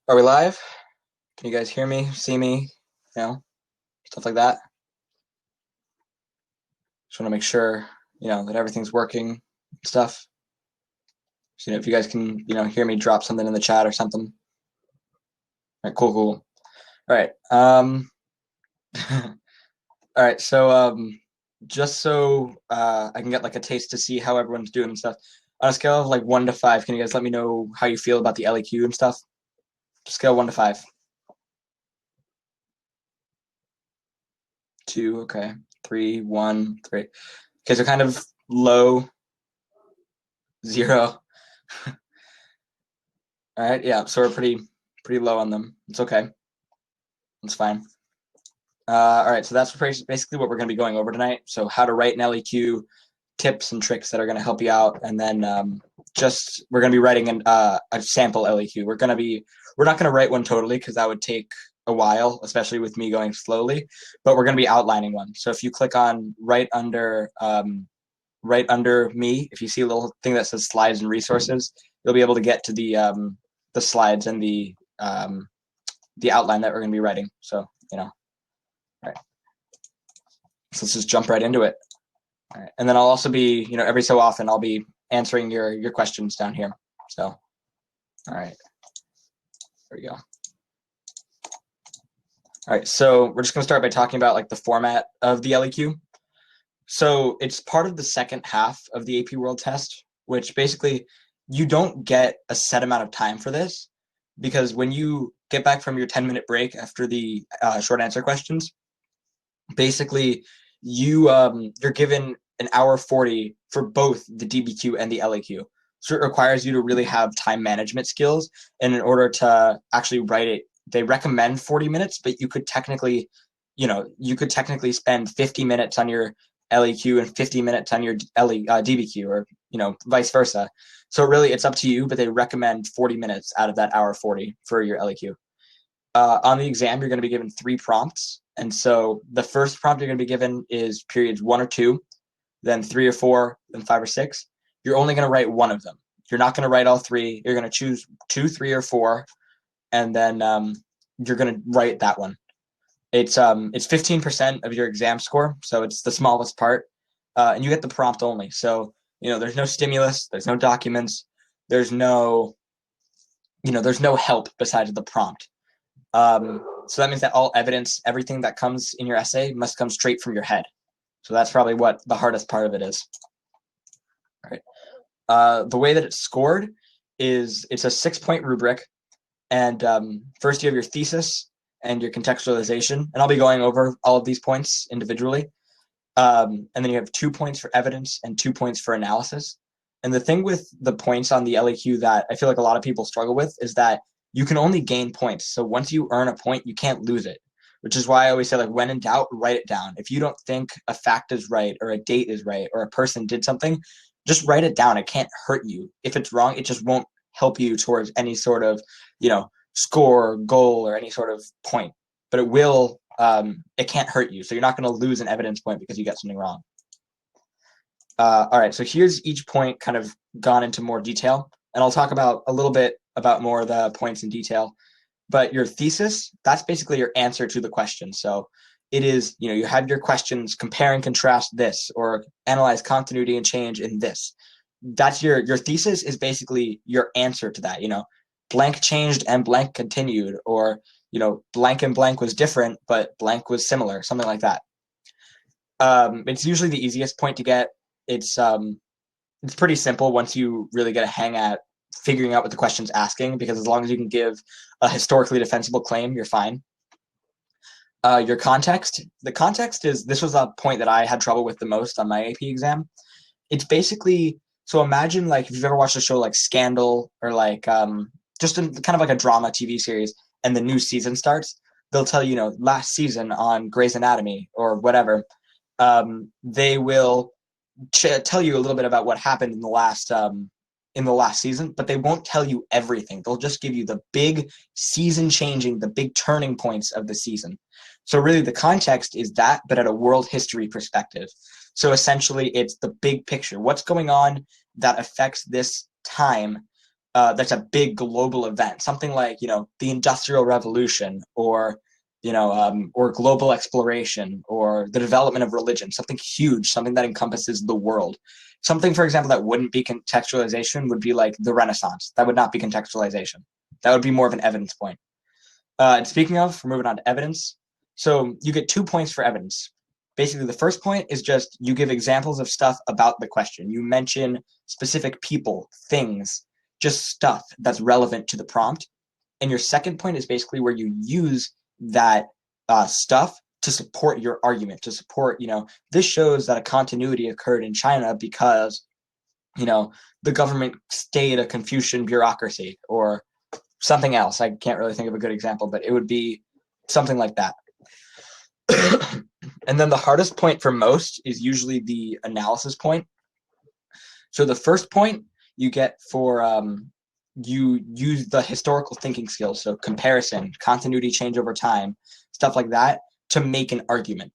Are we live? Can you guys hear me, see me, stuff like that? Just want to make sure, that everything's working and stuff. So, if you guys can, hear me, drop something in the chat or something. All right, cool. All right. All right, so just so I can get like a taste to see how everyone's doing and stuff. On a scale of like 1 to 5, can you guys let me know how you feel about the LEQ and stuff? Scale 1 to 5. 2, okay. 3, 1, 3. Okay, so kind of low, 0. All right, yeah, so we're pretty low on them. It's okay. It's fine. All right, so that's basically what we're going to be going over tonight. So how to write an LEQ, tips and tricks that are going to help you out, and then we're going to be writing a sample LEQ. We're not going to write one totally because that would take a while, especially with me going slowly. But we're going to be outlining one. So if you click on right under me, if you see a little thing that says slides and resources, you'll be able to get to the slides and the outline that we're going to be writing. So all right. So let's just jump right into it. All right. And then I'll also be, every so often I'll be answering your questions down here. So, all right. There we go. All right. So we're just going to start by talking about like the format of the LEQ. So it's part of the second half of the AP World test, which basically you don't get a set amount of time for this because when you get back from your 10-minute break after the short answer questions, basically you're given an hour 40 for both the DBQ and the LEQ. So it requires you to really have time management skills. And in order to actually write it, they recommend 40 minutes, but you could technically spend 50 minutes on your LEQ and 50 minutes on your DBQ, or vice versa. So really it's up to you, but they recommend 40 minutes out of that hour 40 for your LEQ. On the exam, you're going to be given 3 prompts. And so the first prompt you're going to be given is periods 1 or 2, then 3 or 4, then 5 or 6. You're only going to write one of them. You're not going to write all 3. You're going to choose 2, 3, or 4, and then you're going to write that one. It's 15% of your exam score, so it's the smallest part, and you get the prompt only. So there's no stimulus, there's no documents, there's no help besides the prompt. So that means that all evidence, everything that comes in your essay must come straight from your head. So that's probably what the hardest part of it is. All right. The way that it's scored is it's a 6-point rubric, and first you have your thesis and your contextualization, and I'll be going over all of these points individually. And then you have 2 points for evidence and 2 points for analysis. And the thing with the points on the LEQ that I feel like a lot of people struggle with is that you can only gain points. So once you earn a point, you can't lose it, which is why I always say, like, when in doubt, write it down. If you don't think a fact is right or a date is right or a person did something, just write it down. It can't hurt you. If it's wrong, it just won't help you towards any sort of, score, goal, or any sort of point. But it will, it can't hurt you. So you're not going to lose an evidence point because you got something wrong. All right, so here's each point kind of gone into more detail. And I'll talk about a little bit about more of the points in detail. But your thesis, that's basically your answer to the question. So it is, you have your questions, compare and contrast this, or analyze continuity and change in this. That's your thesis is basically your answer to that. Blank changed and blank continued, or blank and blank was different, but blank was similar, something like that. It's usually the easiest point to get. It's pretty simple once you really get a hang at figuring out what the question's asking, because as long as you can give a historically defensible claim, you're fine. Your context. The context this was a point that I had trouble with the most on my AP exam. It's basically, so imagine like if you've ever watched a show like Scandal, or like just kind of like a drama TV series, and the new season starts, they'll tell you, last season on Grey's Anatomy or whatever, they will tell you a little bit about what happened in the last season, but they won't tell you everything. They'll just give you the big season changing, the big turning points of the season. So really the context is that, but at a world history perspective. So essentially it's the big picture. What's going on that affects this time that's a big global event, something like, the Industrial Revolution, or or global exploration, or the development of religion, something huge, something that encompasses the world. Something, for example, that wouldn't be contextualization would be like the Renaissance. That would not be contextualization. That would be more of an evidence point. And speaking of, we're moving on to evidence. So you get 2 points for evidence. Basically, the first point is just you give examples of stuff about the question. You mention specific people, things, just stuff that's relevant to the prompt. And your second point is basically where you use that stuff to support your argument, to support, this shows that a continuity occurred in China because, the government stayed a Confucian bureaucracy, or something else. I can't really think of a good example, but it would be something like that. And then the hardest point for most is usually the analysis point. So the first point you get for you use the historical thinking skills, so comparison, continuity, change over time, stuff like that, to make an argument.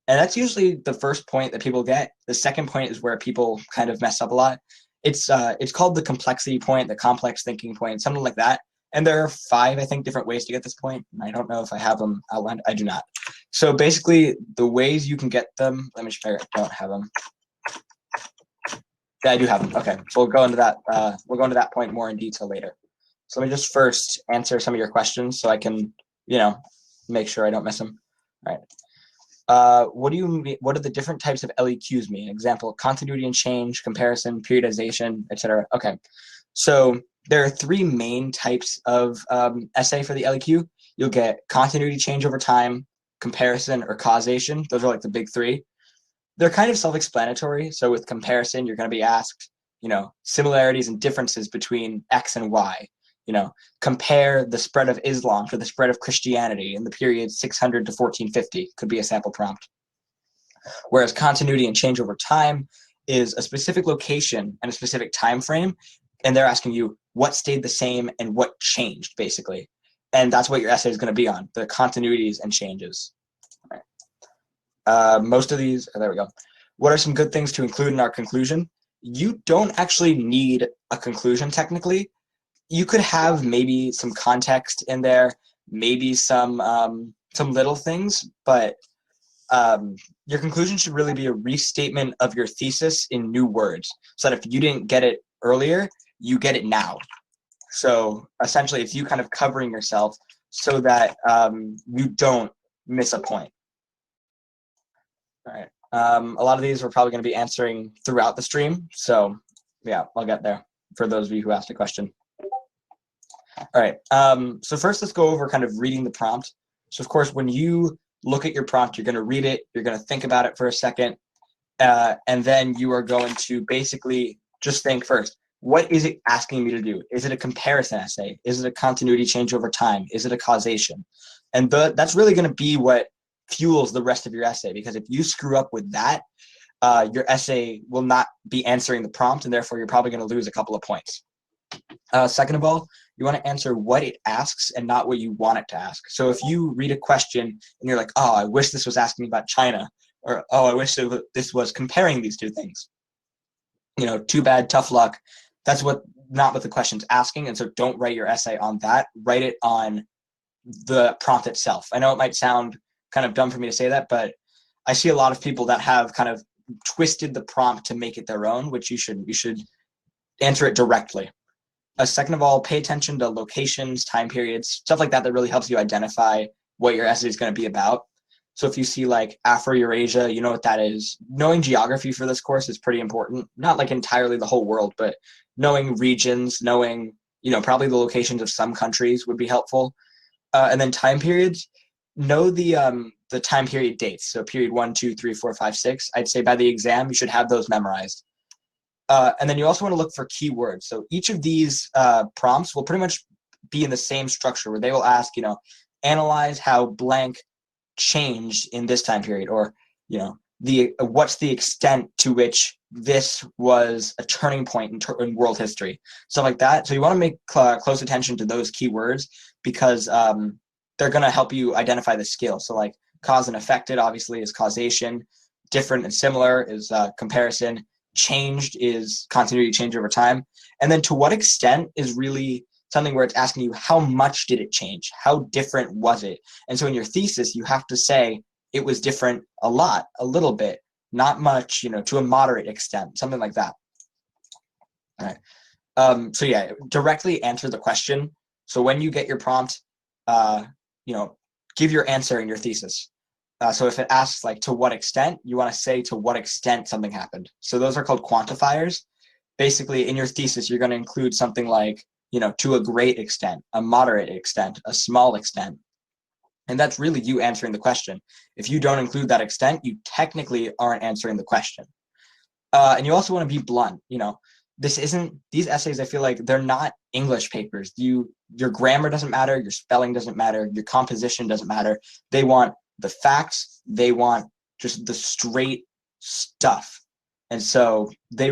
And that's usually the first point that people get. The second point is where people kind of mess up a lot. It's called the complexity point, the complex thinking point, something like that. And there are 5, I think, different ways to get this point. I don't know if I have them outlined. I do not. So basically, the ways you can get them, let me just figure, I don't have them. Yeah, I do have them. Okay, so we'll go into that. We'll go into that point more in detail later. So let me just first answer some of your questions so I can, make sure I don't miss them. All right. What do you mean? What do the different types of LEQs mean? Example: continuity and change, comparison, periodization, etc. Okay. So there are 3 main types of essay for the LEQ. You'll get continuity, change over time, comparison, or causation. Those are like the big 3. They're kind of self-explanatory. So with comparison, you're going to be asked, similarities and differences between X and Y. Compare the spread of Islam to the spread of Christianity in the period 600 to 1450 could be a sample prompt. Whereas continuity and change over time is a specific location and a specific time frame, and they're asking you what stayed the same and what changed, basically. And that's what your essay is going to be on, the continuities and changes. Most of these, there we go. What are some good things to include in our conclusion? You don't actually need a conclusion technically. You could have maybe some context in there, maybe some little things, but your conclusion should really be a restatement of your thesis in new words, so that if you didn't get it earlier, you get it now. So essentially, it's you kind of covering yourself so that you don't miss a point. All right. A lot of these we're probably going to be answering throughout the stream. So yeah, I'll get there for those of you who asked a question. All right. So first, let's go over kind of reading the prompt. So of course, when you look at your prompt, you're going to read it. You're going to think about it for a second. And then you are going to basically just think first, what is it asking me to do? Is it a comparison essay? Is it a continuity change over time? Is it a causation? And that's really going to be what fuels the rest of your essay, because if you screw up with that, your essay will not be answering the prompt, and therefore you're probably going to lose a couple of points. Second of all, you want to answer what it asks and not what you want it to ask. So if you read a question and you're like, oh, I wish this was asking me about China, or oh, I wish this was comparing these 2 things. Too bad, tough luck. That's not what the question's asking, and so don't write your essay on that. Write it on the prompt itself. I know it might sound kind of dumb for me to say that, but I see a lot of people that have kind of twisted the prompt to make it their own, which you should answer it directly. Second of all, pay attention to locations, time periods, stuff like that really helps you identify what your essay is going to be about. So if you see like Afro-Eurasia, you know what that is. Knowing geography for this course is pretty important. Not like entirely the whole world, but knowing regions, knowing, probably the locations of some countries would be helpful. And then time periods. Know the time period dates. So period 1, 2, 3, 4, 5, 6. I'd say by the exam, you should have those memorized. And then you also want to look for keywords. So each of these prompts will pretty much be in the same structure, where they will ask, analyze how blank changed in this time period, or, what's the extent to which this was a turning point in world history, stuff like that. So you want to make close attention to those keywords, because they're going to help you identify the skill. So like cause and affected, obviously, is causation. Different and similar is comparison. changed is continuity change over time. And then to what extent is really something where it's asking you how much did it change? How different was it? And so in your thesis, you have to say it was different a lot, a little bit, not much, to a moderate extent, something like that. All right. So yeah, directly answer the question. So when you get your prompt, give your answer in your thesis. So if it asks like to what extent, you want to say to what extent something happened. So those are called quantifiers. Basically, in your thesis, you're going to include something like, to a great extent, a moderate extent, a small extent. And that's really you answering the question. If you don't include that extent, you technically aren't answering the question. And you also want to be blunt. These essays, I feel like they're not English papers. Your grammar doesn't matter, your spelling doesn't matter, your composition doesn't matter. They want the facts, they want just the straight stuff. And so they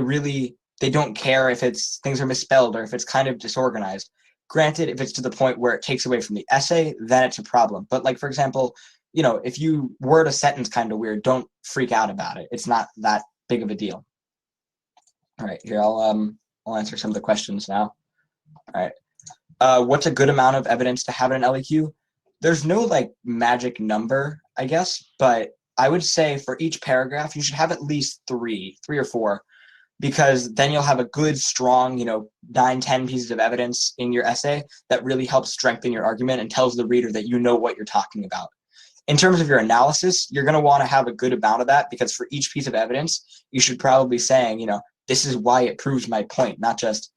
don't care if things are misspelled or if it's kind of disorganized. Granted, if it's to the point where it takes away from the essay, then it's a problem. But like, for example, if you word a sentence kind of weird, don't freak out about it. It's not that big of a deal. All right, here, I'll answer some of the questions now. All right. What's a good amount of evidence to have in an LEQ? There's no like magic number, I guess, but I would say for each paragraph, you should have at least three or four, because then you'll have a good, strong, 9, 10 pieces of evidence in your essay that really helps strengthen your argument and tells the reader that you know what you're talking about. In terms of your analysis, you're going to want to have a good amount of that, because for each piece of evidence, you should probably be saying, this is why it proves my point, not just,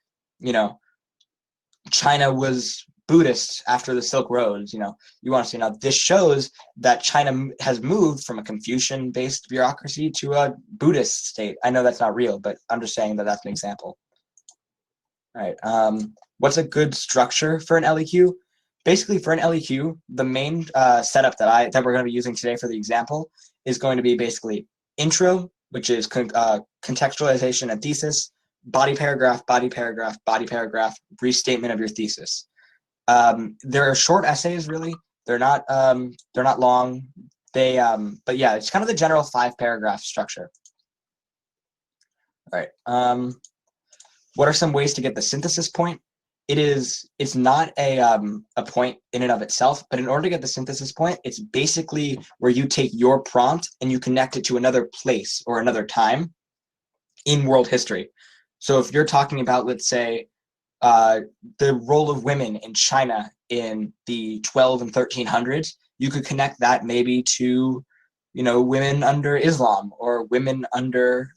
China was Buddhist after the Silk Roads. You want to say, now this shows that China has moved from a Confucian-based bureaucracy to a Buddhist state. I know that's not real, but I'm just saying that that's an example. All right. What's a good structure for an LEQ? Basically, for an LEQ, the main setup that we're going to be using today for the example is going to be basically intro, which is contextualization and thesis, body paragraph, body paragraph, body paragraph, restatement of your thesis. There are short essays, really. They're not long. But yeah, it's kind of the general 5-paragraph structure. All right. What are some ways to get the synthesis point? It's not a point in and of itself, but in order to get the synthesis point, it's basically where you take your prompt and you connect it to another place or another time in world history. So if you're talking about, let's say, the role of women in China in the 12 and 1300s, you could connect that maybe to, women under Islam or women under,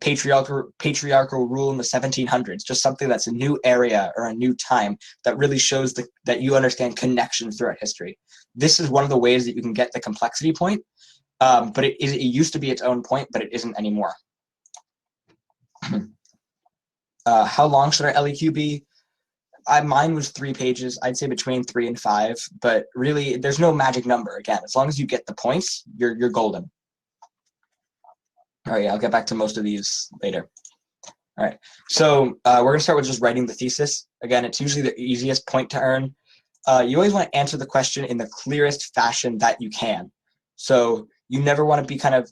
patriarchal rule in the 1700s, just something that's a new area or a new time that really shows that you understand connections throughout history. This is one of the ways that you can get the complexity point, but it used to be its own point, but it isn't anymore. How long should our LEQ be? Mine was 3 pages. I'd say between 3 and 5, but really there's no magic number. Again, as long as you get the points, you're golden. All right, I'll get back to most of these later. All right, so we're going to start with just writing the thesis. Again, it's usually the easiest point to earn. You always want to answer the question in the clearest fashion that you can. So you never want to be kind of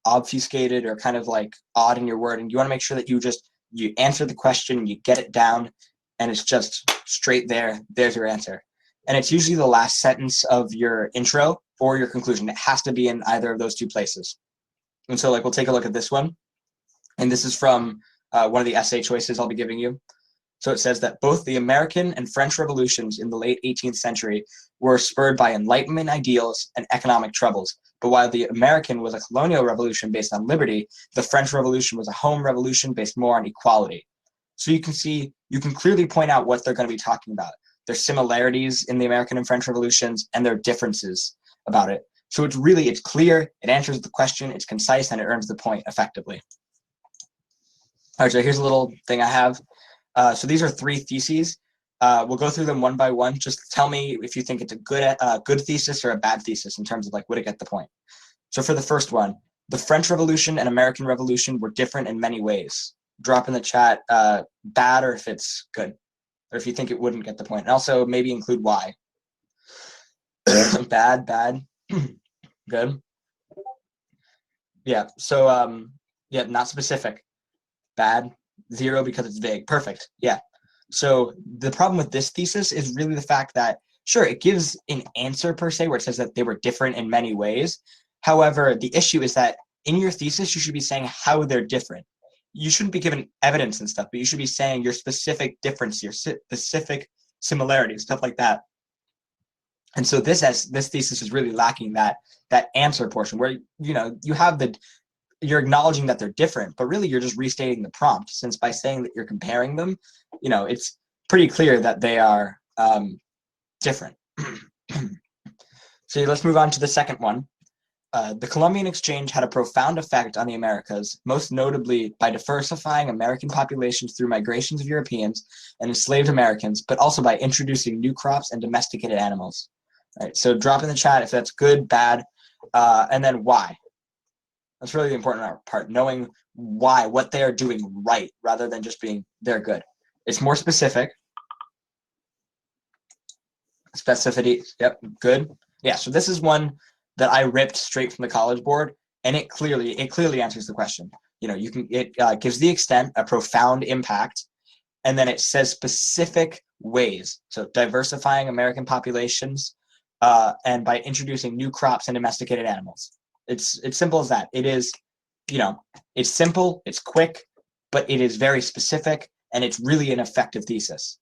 obfuscated or kind of like odd in your wording. You want to make sure that you answer the question, you get it down, and it's just straight there. There's your answer. And it's usually the last sentence of your intro or your conclusion. It has to be in either of those 2 places. And so we'll take a look at this one. And this is from one of the essay choices I'll be giving you. So it says that both the American and French revolutions in the late 18th century were spurred by Enlightenment ideals and economic troubles. But while the American was a colonial revolution based on liberty, the French Revolution was a home revolution based more on equality. So you can clearly point out what they're going to be talking about. There's similarities in the American and French revolutions, and there are differences about it. So it's clear, it answers the question, it's concise, and it earns the point effectively. All right, so here's a little thing I have. So these are 3 theses. We'll go through them one by one. Just tell me if you think it's a good thesis or a bad thesis in terms of would it get the point. So for the first one, the French Revolution and American Revolution were different in many ways. Drop in the chat bad or if it's good, or if you think it wouldn't get the point. And also maybe include why. Bad, good. Yeah, so Yeah, not specific. Bad. 0 because it's vague. Perfect. Yeah. So the problem with this thesis is really the fact that, sure, it gives an answer per se where it says that they were different in many ways. However, the issue is that in your thesis, you should be saying how they're different. You shouldn't be given evidence and stuff, but you should be saying your specific difference, your specific similarity, stuff like that. And so this thesis is really lacking that answer portion where, you know, you're acknowledging that they're different, but really you're just restating the prompt, since by saying that you're comparing them, you know, it's pretty clear that they are different. So let's move on to the second one. The Columbian Exchange had a profound effect on the Americas, most notably by diversifying American populations through migrations of Europeans and enslaved Americans, but also by introducing new crops and domesticated animals. All right, so drop in the chat if that's good, bad, and then why. That's really the important part, knowing why, what they are doing right, rather than just being they're good. It's more specific. Specificity, yep, good. Yeah, so this is one that I ripped straight from the College Board, and it clearly answers the question. You know, it gives the extent, a profound impact, and then it says specific ways. So diversifying American populations, and by introducing new crops and domesticated animals. It's simple as that. It is, you know, it's simple, it's quick, but it is very specific, and it's really an effective thesis.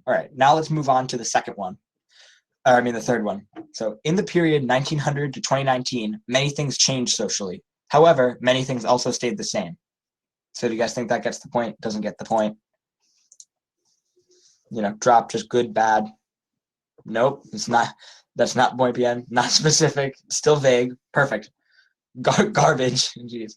All right, now let's move on to the second one. The third one. So in the period 1900 to 2019, many things changed socially. However, many things also stayed the same. So do you guys think that gets the point? Doesn't get the point? You know, drop just good, bad. Nope, it's not. That's not point bien. Not specific. Still vague. Perfect. Garbage. Jeez.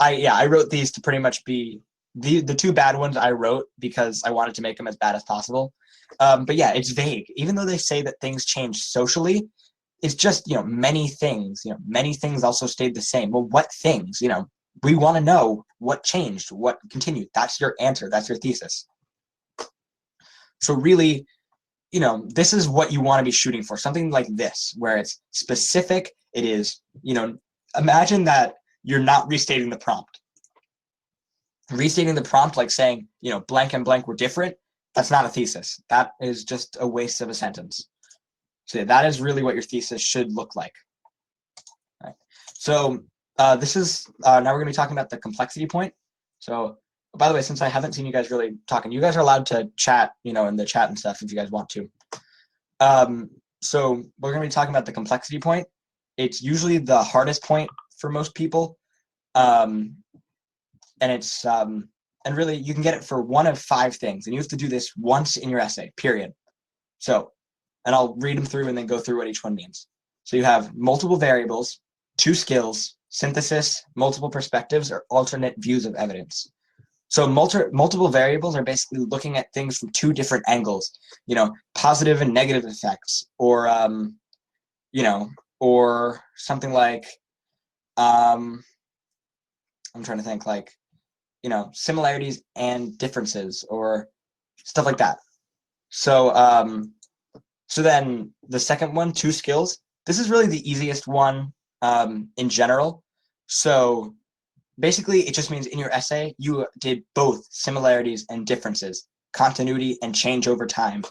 I wrote these to pretty much be the two bad ones I wrote because I wanted to make them as bad as possible. But yeah, it's vague. Even though they say that things change socially, it's just, you know, many things. You know, many things also stayed the same. Well, what things? You know, we want to know what changed, what continued. That's your answer. That's your thesis. So really, you know, this is what you want to be shooting for. Something like this, where it's specific. It is, you know, imagine that you're not restating the prompt. Restating the prompt, like saying, you know, blank and blank were different. That's not a thesis. That is just a waste of a sentence. So that is really what your thesis should look like. All right. So this is, now we're going to be talking about the complexity point. So by the way, since I haven't seen you guys really talking, you guys are allowed to chat, you know, in the chat and stuff if you guys want to. So we're going to be talking about the complexity point. It's usually the hardest point for most people. And it's, and really, you can get it for one of 5 things, and you have to do this once in your essay, period. So, and I'll read them through and then go through what each one means. So you have multiple variables, 2 skills, synthesis, multiple perspectives, or alternate views of evidence. So multiple variables are basically looking at things from 2 different angles, you know, positive and negative effects, or, you know, or something like, I'm trying to think, like, you know, similarities and differences or stuff like that. So so then the second one, 2 skills, this is really the easiest one in general. So basically it just means in your essay you did both similarities and differences, continuity and change over time,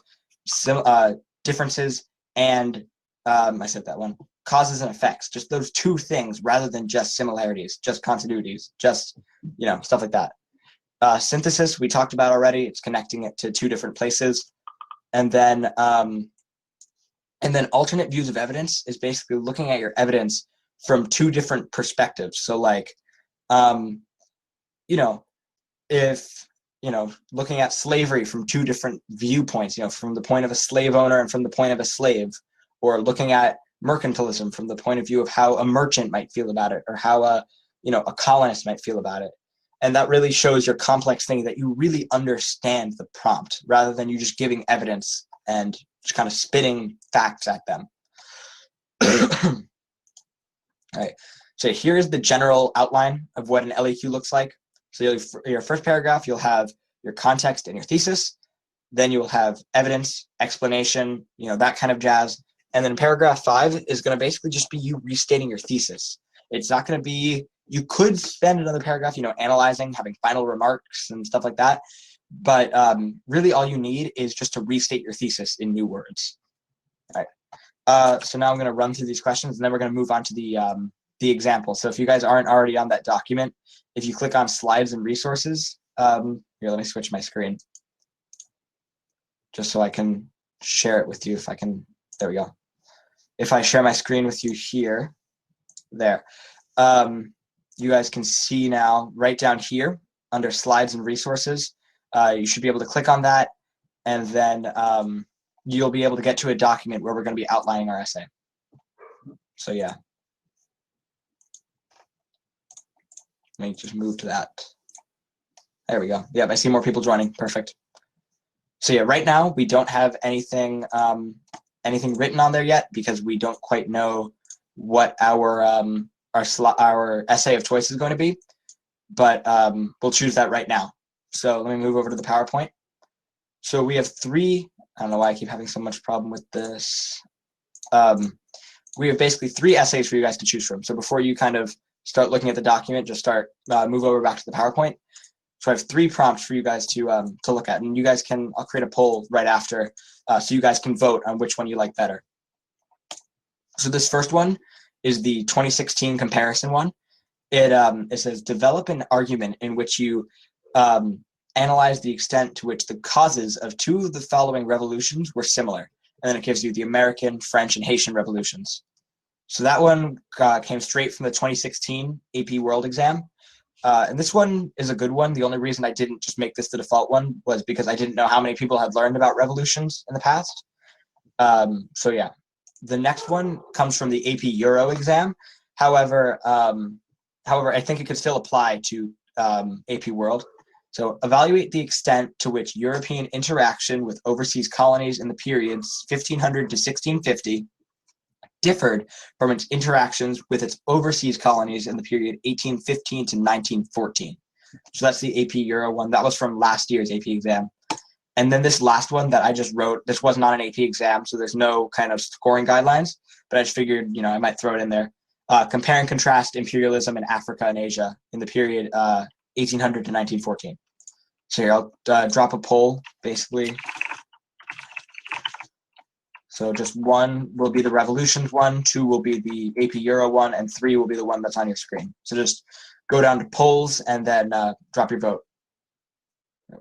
differences and I said that one, causes and effects, just those 2 things rather than just similarities, just continuities, just, you know, stuff like that. Synthesis we talked about already. It's connecting it to 2 different places. And then alternate views of evidence is basically looking at your evidence from 2 different perspectives. So like, you know, if, you know, looking at slavery from 2 different viewpoints, you know, from the point of a slave owner and from the point of a slave, or looking at mercantilism from the point of view of how a merchant might feel about it, or how a, you know, a colonist might feel about it. And that really shows your complex thing, that you really understand the prompt rather than you just giving evidence and just kind of spitting facts at them. All right. So here's the general outline of what an LEQ looks like. So your first paragraph, you'll have your context and your thesis. Then you will have evidence, explanation, you know, that kind of jazz. And then paragraph 5 is going to basically just be you restating your thesis. It's not going to be, You could spend another paragraph, analyzing, having final remarks and stuff like that. But really all you need is just to restate your thesis in new words. All right. So now I'm going to run through these questions, and then we're going to move on to the example. So if you guys aren't already on that document, if you click on slides and resources, here, let me switch my screen just so I can share it with you. If I can, there we go. If I share my screen with you here, there, you guys can see now right down here under slides and resources, you should be able to click on that, and then you'll be able to get to a document where we're going to be outlining our essay. So yeah, let me just move to that. There we go. Yep, I see more people joining. Perfect. So yeah, right now we don't have anything written on there yet because we don't quite know what our essay of choice is going to be, but we'll choose that right now. So let me move over to the PowerPoint. So we have three. I don't know why I keep having so much problem with this. We have basically three essays for you guys to choose from. So before you kind of start looking at the document, just move over back to the PowerPoint. So I have three prompts for you guys to look at, and you guys can. I'll create a poll right after, so you guys can vote on which one you like better. So this first one is the 2016 comparison one. It says develop an argument in which you analyze the extent to which the causes of two of the following revolutions were similar, and then it gives you the American, French, and Haitian revolutions. So that one came straight from the 2016 AP World exam. And this one is a good one. The only reason I didn't just make this the default one was because I didn't know how many people had learned about revolutions in the past. So yeah, the next one comes from the AP Euro exam. However, I think it could still apply to AP World. So evaluate the extent to which European interaction with overseas colonies in the periods 1500 to 1650 differed from its interactions with its overseas colonies in the period 1815 to 1914. So that's the AP Euro one. That was from last year's AP exam. And then this last one that I just wrote, this was not an AP exam, so there's no kind of scoring guidelines, but I just figured, I might throw it in there. Compare and contrast imperialism in Africa and Asia in the period 1800 to 1914. So here, I'll drop a poll, basically. So just one will be the revolutions one, two will be the AP Euro one, and three will be the one that's on your screen. So just go down to polls and then drop your vote.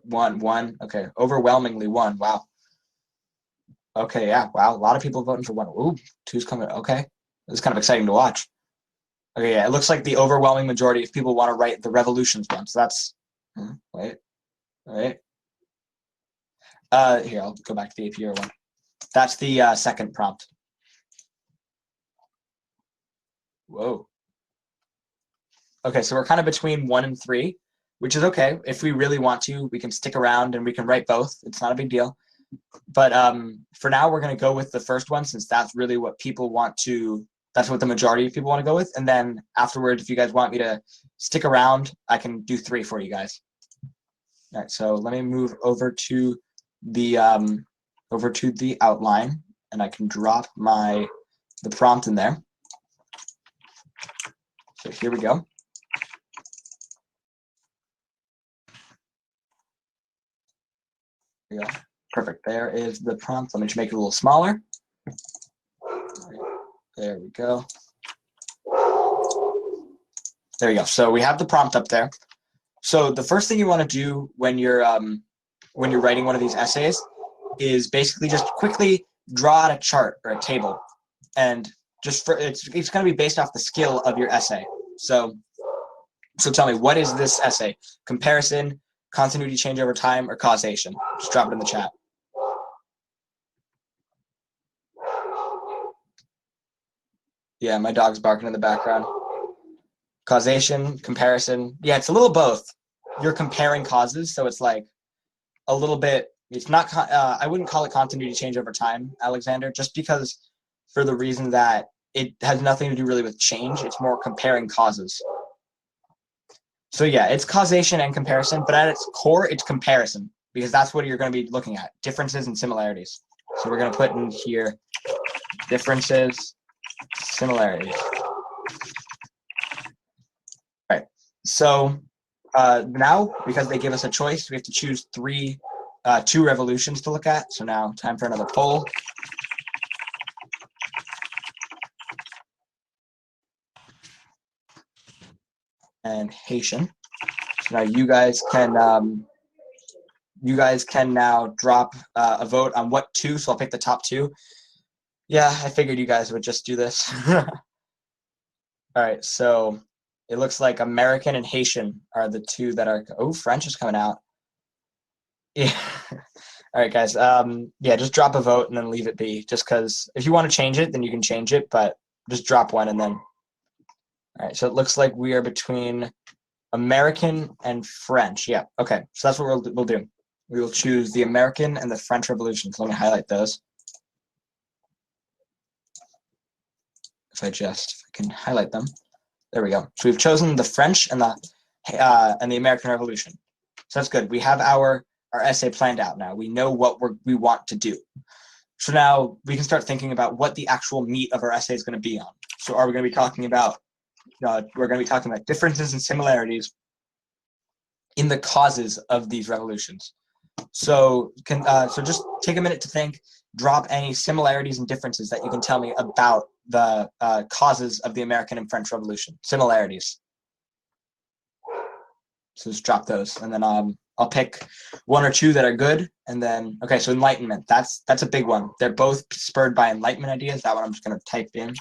One, okay, overwhelmingly one, wow. Okay, yeah, wow, a lot of people voting for one. Ooh, two's coming, okay. This is kind of exciting to watch. Okay, yeah, it looks like the overwhelming majority of people want to write the revolutions one, so that's, wait. Here, I'll go back to the AP Euro one. That's the second prompt. Whoa. Okay, so we're kind of between 1 and 3, which is okay. If we really want to, we can stick around and we can write both. It's not a big deal. But for now, we're going to go with the first one since that's really what people want to, that's what the majority of people want to go with. And then afterwards, if you guys want me to stick around, I can do 3 for you guys. All right, so let me move over to the outline, and I can drop the prompt in there. So here we go. Here we go. Perfect. There is the prompt. Let me just make it a little smaller. There we go. There we go. So we have the prompt up there. So the first thing you want to do when you're writing one of these essays is basically just quickly draw out a chart or a table, and just it's going to be based off the skill of your essay. So tell me, what is this essay? Comparison, continuity change over time, or causation? Just drop it in the chat. Yeah, my dog's barking in the background. Causation, comparison. Yeah, it's a little both. You're comparing causes, so it's like a little bit. It's not. I wouldn't call it continuity change over time, Alexander, just because for the reason that it has nothing to do really with change. It's more comparing causes. So yeah, it's causation and comparison, but at its core, it's comparison because that's what you're going to be looking at, differences and similarities. So we're going to put in here differences, similarities. So now, because they give us a choice, we have to choose two revolutions to look at. So now, time for another poll. And Haitian. So now you guys can now drop a vote on what two. So I'll pick the top two. Yeah, I figured you guys would just do this. All right, so it looks like American and Haitian are the two that are. Oh, French is coming out. Yeah. All right, guys. Yeah, just drop a vote and then leave it be. Just because if you want to change it, then you can change it. But just drop one and then. All right. So it looks like we are between American and French. Yeah. Okay. So that's what we'll do. We will choose the American and the French Revolution. So let me highlight those. If I can highlight them. There we go. So we've chosen the French and the American Revolution. So that's good. We have our essay planned out now. We know what we want to do. So now we can start thinking about what the actual meat of our essay is going to be on. So are we going to be talking about we're going to be talking about differences and similarities in the causes of these revolutions. So so just take a minute to think, drop any similarities and differences that you can tell me about the causes of the American and French Revolution. Similarities. So just drop those, and then I'll pick one or two that are good, and then okay. So Enlightenment, that's a big one. They're both spurred by Enlightenment ideas. That one I'm just going to type in.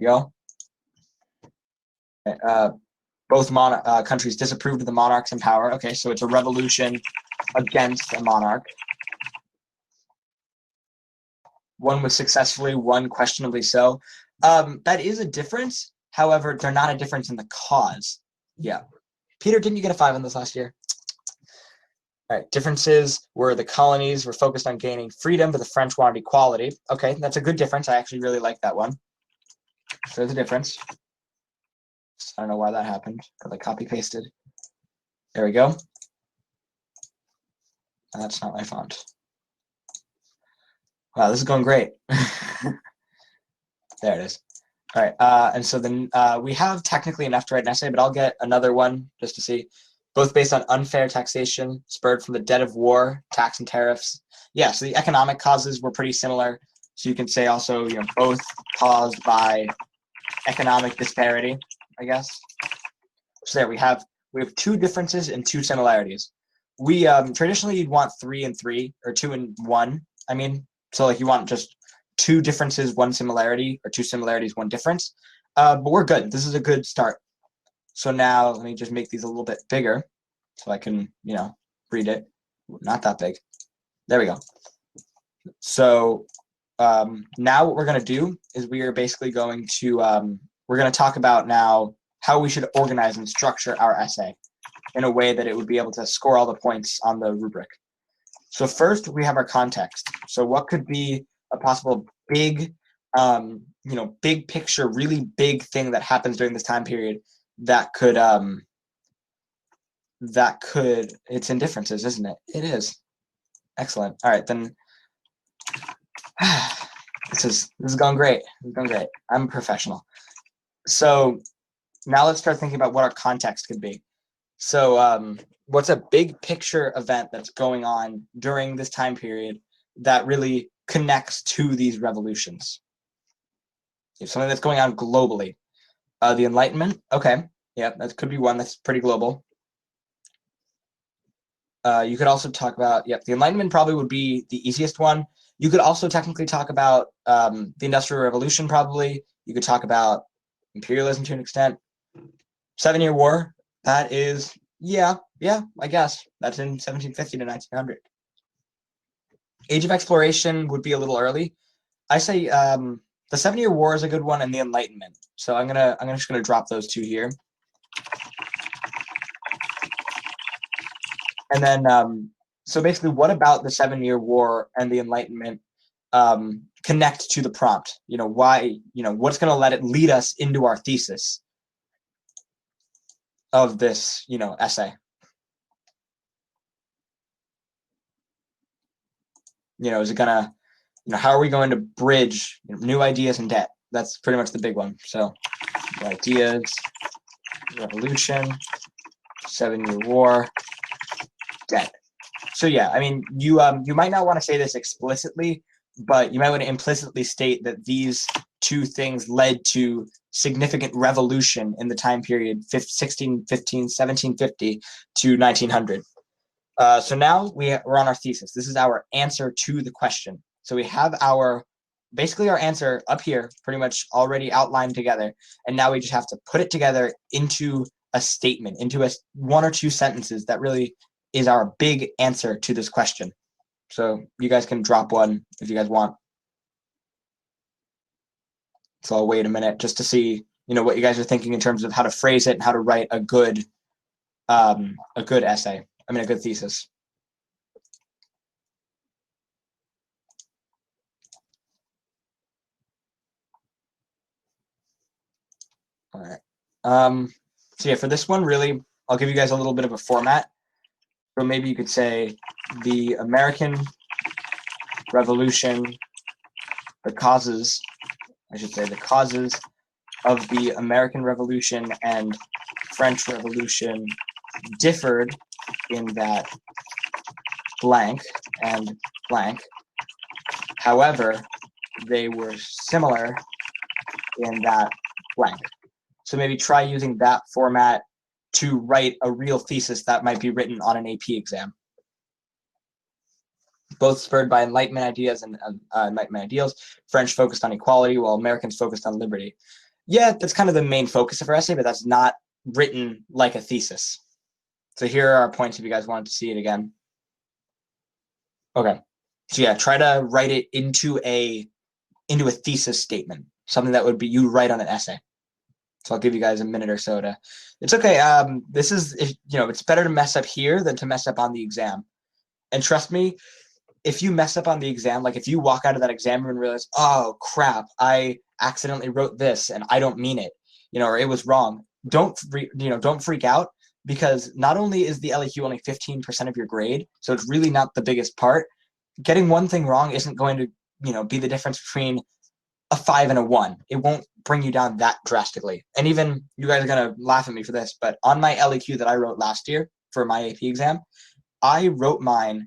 There we go. Both countries disapproved of the monarchs in power. Okay, so it's a revolution against a monarch. One was successfully, one questionably so. That is a difference. However, they're not a difference in the cause. Yeah. Peter, didn't you get a 5 on this last year? All right. Differences were the colonies were focused on gaining freedom, but the French wanted equality. Okay, that's a good difference. I actually really like that one. So there's a difference. I don't know why that happened, but I copy pasted. There we go. That's not my font. Wow, this is going great. There it is. All right, and so then we have technically enough to write an essay, but I'll get another one just to see. Both based on unfair taxation, spurred from the debt of war, tax and tariffs. Yeah, so the economic causes were pretty similar. So you can say also, both caused by economic disparity, I guess. So there we have two differences and two similarities. We traditionally you'd want 3 and 3 or 2 and 1. I mean, so like you want just 2 differences, 1 similarity, or 2 similarities, 1 difference. But we're good. This is a good start. So now let me just make these a little bit bigger so I can, read it. Not that big. There we go. So now what we're going to do is we are basically going to we're going to talk about now how we should organize and structure our essay in a way that it would be able to score all the points on the rubric. So first we have our context. So what could be a possible big, big picture, really big thing that happens during this time period that could, it's in differences, isn't it? It is. Excellent. All right, then this is going great. This is going great. I'm a professional. So now let's start thinking about what our context could be. So what's a big picture event that's going on during this time period that really connects to these revolutions? Something that's going on globally. The Enlightenment. Okay. Yeah, that could be one that's pretty global. You could also talk about, the Enlightenment probably would be the easiest one. You could also technically talk about the Industrial Revolution probably. You could talk about imperialism to an extent. 7-Year War, that is, yeah, I guess. That's in 1750 to 1900. Age of Exploration would be a little early. I say the 7-Year War is a good one and the Enlightenment. So I'm just gonna drop those two here. And then so basically what about the 7-Year War and the Enlightenment connect to the prompt? Why, what's gonna lead us into our thesis of this, essay? Is it gonna how are we going to bridge new ideas and debt? That's pretty much the big one. So ideas, revolution, 7-Year War, debt. So yeah, I mean, you might not want to say this explicitly, but you might want to implicitly state that these two things led to significant revolution in the time period 1750 to 1900. So now we're on our thesis. This is our answer to the question. So we have basically our answer up here pretty much already outlined together. And now we just have to put it together into a statement, into a 1 or 2 sentences that really is our big answer to this question. So you guys can drop one if you guys want. So I'll wait a minute just to see, what you guys are thinking in terms of how to phrase it and how to write a good essay. I mean, a good thesis. All right. So yeah, for this one, really, I'll give you guys a little bit of a format. So maybe you could say the American Revolution, the causes of the American Revolution and French Revolution differed in that blank and blank. However, they were similar in that blank. So maybe try using that format to write a real thesis that might be written on an AP exam. Both spurred by Enlightenment ideas and Enlightenment ideals. French focused on equality, while Americans focused on liberty. Yeah, that's kind of the main focus of our essay, but that's not written like a thesis. So here are our points if you guys wanted to see it again. Okay. So yeah, try to write it into a thesis statement, something that would be you write on an essay. So I'll give you guys a minute or so to. It's okay. This is it's better to mess up here than to mess up on the exam. And trust me, if you mess up on the exam, like if you walk out of that exam room and realize, oh crap, I accidentally wrote this and I don't mean it, or it was wrong. Don't freak out, because not only is the LEQ only 15% of your grade, so it's really not the biggest part. Getting one thing wrong isn't going to be the difference between a 5 and a 1. It won't bring you down that drastically. And even you guys are gonna laugh at me for this, but on my LEQ that I wrote last year for my AP exam, I wrote mine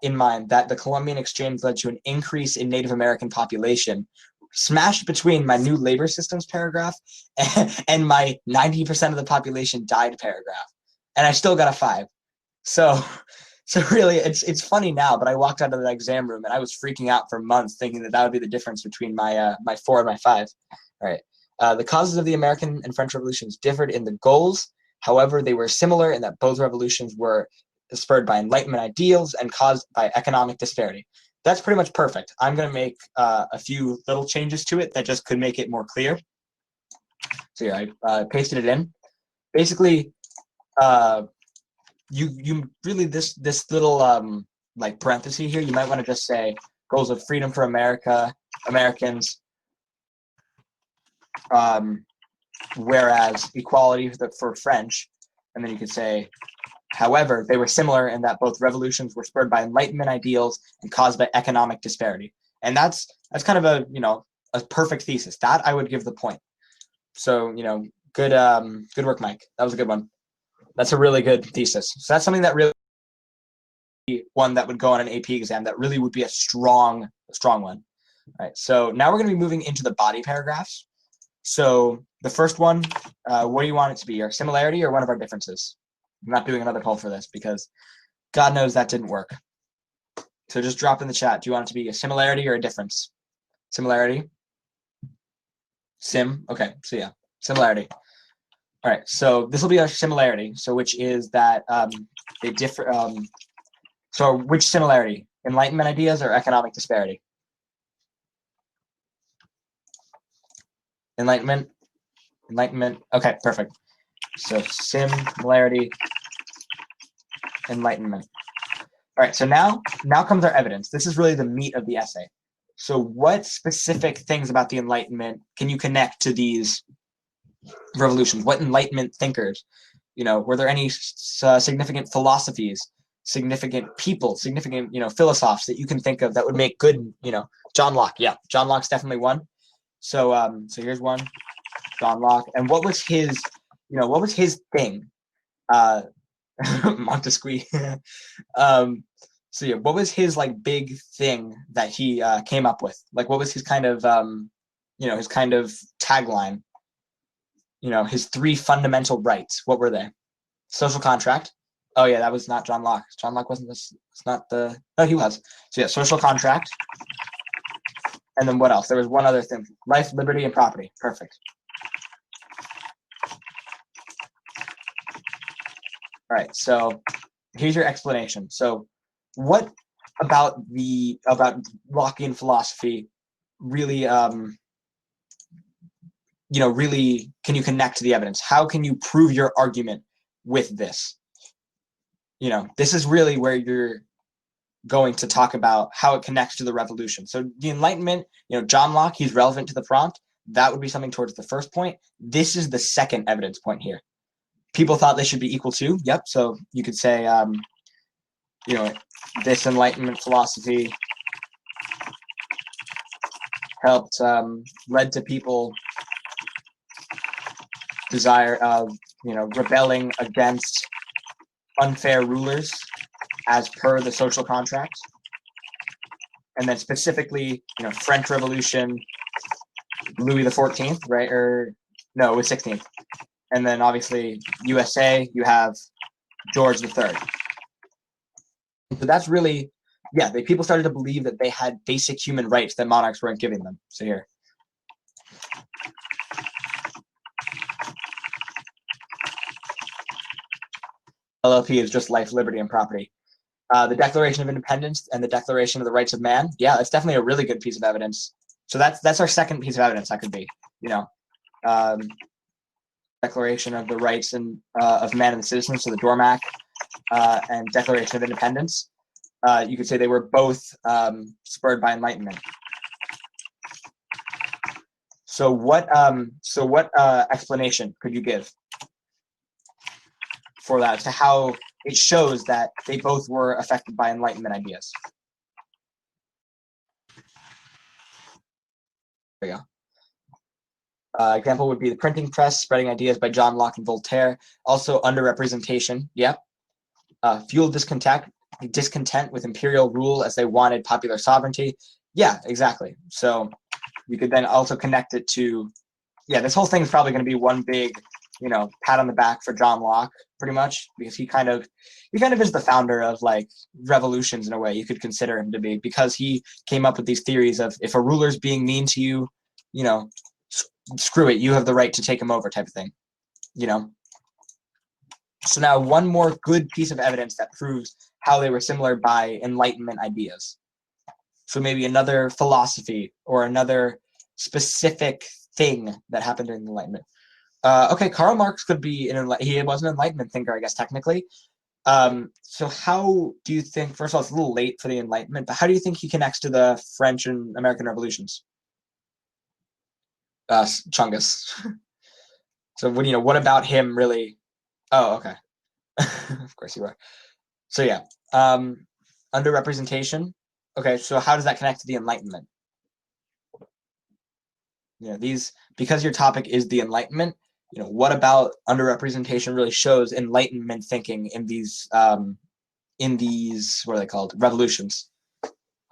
in mind that the Columbian Exchange led to an increase in Native American population, smashed between my new labor systems paragraph and my 90% of the population died paragraph, and I still got a 5. So really, it's funny now, but I walked out of that exam room and I was freaking out for months, thinking that would be the difference between my 4 and my 5. All right. The causes of the American and French revolutions differed in the goals. However, they were similar in that both revolutions were spurred by Enlightenment ideals and caused by economic disparity. That's pretty much perfect. I'm going to make a few little changes to it that just could make it more clear. So yeah, I pasted it in. Basically, you really this little like parenthesis here, you might want to just say goals of freedom for Americans, whereas equality for French, and then you could say, however, they were similar in that both revolutions were spurred by Enlightenment ideals and caused by economic disparity. And that's kind of a perfect thesis. That I would give the point. So good work, Mike. That was a good one. That's a really good thesis. So that's something that really one that would go on an AP exam that really would be a strong one. All right. So now we're going to be moving into the body paragraphs. So the first one, what do you want it to be? Your similarity or one of our differences? I'm not doing another poll for this because God knows that didn't work. So just drop in the chat. Do you want it to be a similarity or a difference? Similarity. Sim. Okay. So yeah, similarity. All right, so this will be our similarity. So which is that they differ. So which similarity? Enlightenment ideas or economic disparity? Enlightenment. Okay, perfect. So similarity, Enlightenment. All right, so now comes our evidence. This is really the meat of the essay. So what specific things about the Enlightenment can you connect to these revolutions? What Enlightenment thinkers, were there any significant philosophies significant people, significant, philosophers that you can think of that would make good, John Locke. Yeah, John Locke's definitely one. So here's one, John Locke. And what was his, what was his thing? Montesquieu. So yeah, what was his like big thing that he came up with? Like, what was his kind of, his kind of tagline? His 3 fundamental rights. What were they? Social contract. Oh yeah, that was not John Locke. John Locke wasn't this. It's not the. Oh, he was. So yeah, social contract. And then what else? There was one other thing: life, liberty, and property. Perfect. All right. So here's your explanation. So what about Lockean philosophy really really can you connect to the evidence? How can you prove your argument with this? This is really where you're going to talk about how it connects to the revolution. So the Enlightenment, John Locke, he's relevant to the prompt. That would be something towards the first point. This is the second evidence point here. People thought they should be equal to. Yep. So you could say, this Enlightenment philosophy helped, led to people desire of, rebelling against unfair rulers as per the social contract. And then specifically, French Revolution, Louis XIV, right? Or no, it was 16th. And then obviously USA, you have George III. So that's really, people started to believe that they had basic human rights that monarchs weren't giving them. So here. LLP is just life, liberty, and property. The Declaration of Independence and the Declaration of the Rights of Man. Yeah, that's definitely a really good piece of evidence. So that's our second piece of evidence. That could be, Declaration of the Rights and of Man and the Citizen, so the Dormac, and Declaration of Independence. You could say they were both spurred by Enlightenment. So what explanation could you give for that, to how it shows that they both were affected by Enlightenment ideas? There you go. Example would be the printing press, spreading ideas by John Locke and Voltaire. Also underrepresentation. Yep. Fueled discontent with imperial rule as they wanted popular sovereignty. Yeah, exactly. So you could then also connect it to, this whole thing is probably going to be one big, pat on the back for John Locke, pretty much, because he kind of is the founder of like revolutions in a way. You could consider him to be, because he came up with these theories of, if a ruler's being mean to you, screw it, you have the right to take him over, type of thing. So now one more good piece of evidence that proves how they were similar by Enlightenment ideas. So maybe another philosophy or another specific thing that happened during the Enlightenment. Okay, Karl Marx could be he was an Enlightenment thinker, I guess, technically. So how do you think, first of all, it's a little late for the Enlightenment, but how do you think he connects to the French and American revolutions? Chungus. So what about him really? Oh, okay. Of course you are. So yeah, underrepresentation. Okay, so how does that connect to the Enlightenment? Because your topic is the Enlightenment, what about underrepresentation really shows Enlightenment thinking in these, what are they called? Revolutions.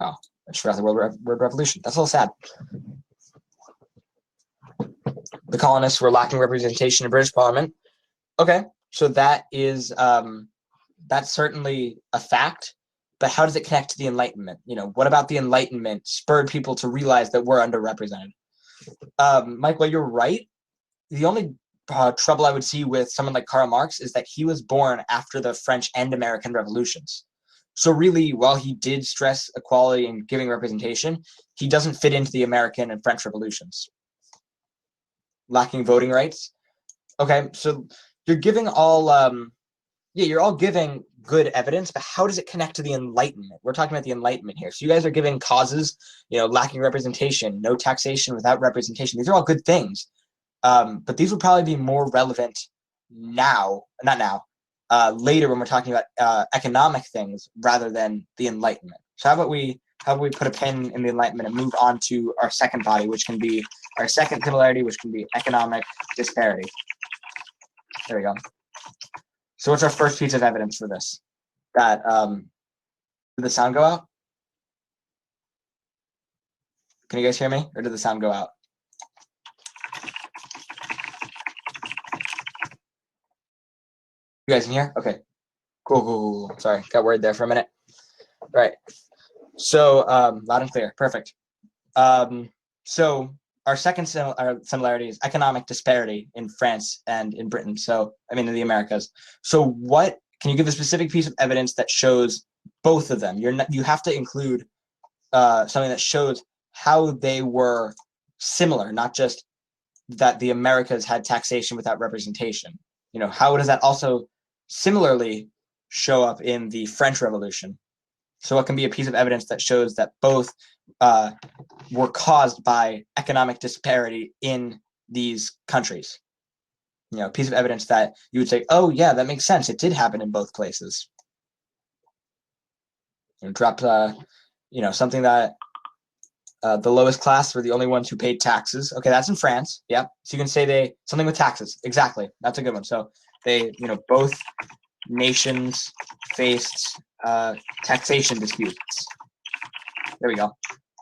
Oh, I just forgot the word revolution. That's a little sad. The colonists were lacking representation in British Parliament. Okay, so that is, that's certainly a fact, but how does it connect to the Enlightenment? What about the Enlightenment spurred people to realize that we're underrepresented? Michael, you're right. The only trouble I would see with someone like Karl Marx is that he was born after the French and American revolutions. So really, while he did stress equality and giving representation, he doesn't fit into the American and French revolutions. Lacking voting rights. Okay, so you're giving all, you're all giving good evidence, but how does it connect to the Enlightenment? We're talking about the Enlightenment here. So you guys are giving causes, lacking representation, no taxation without representation. These are all good things. But these would probably be more relevant now, not now, later when we're talking about economic things rather than the Enlightenment. So how about we put a pin in the Enlightenment and move on to our second body, which can be our second similarity, which can be economic disparity. There we go. So what's our first piece of evidence for this? That did the sound go out? Can you guys hear me, or did the sound go out? You guys can hear? Okay. Cool. Sorry, got worried there for a minute. All right. So loud and clear. Perfect. So our second similarity is economic disparity in France and in Britain. So I mean in the Americas. So what can you give a specific piece of evidence that shows both of them? You have to include something that shows how they were similar, not just that the Americas had taxation without representation. You know, how does that also similarly show up in the French Revolution? So what can be a piece of evidence that shows that both were caused by economic disparity in these countries? You know, a piece of evidence that you would say, oh yeah, that makes sense. It did happen in both places. You know, drop, something that the lowest class were the only ones who paid taxes. Okay, that's in France. Yep. So you can say something with taxes. Exactly. That's a good one. So they, both nations faced taxation disputes. There we go.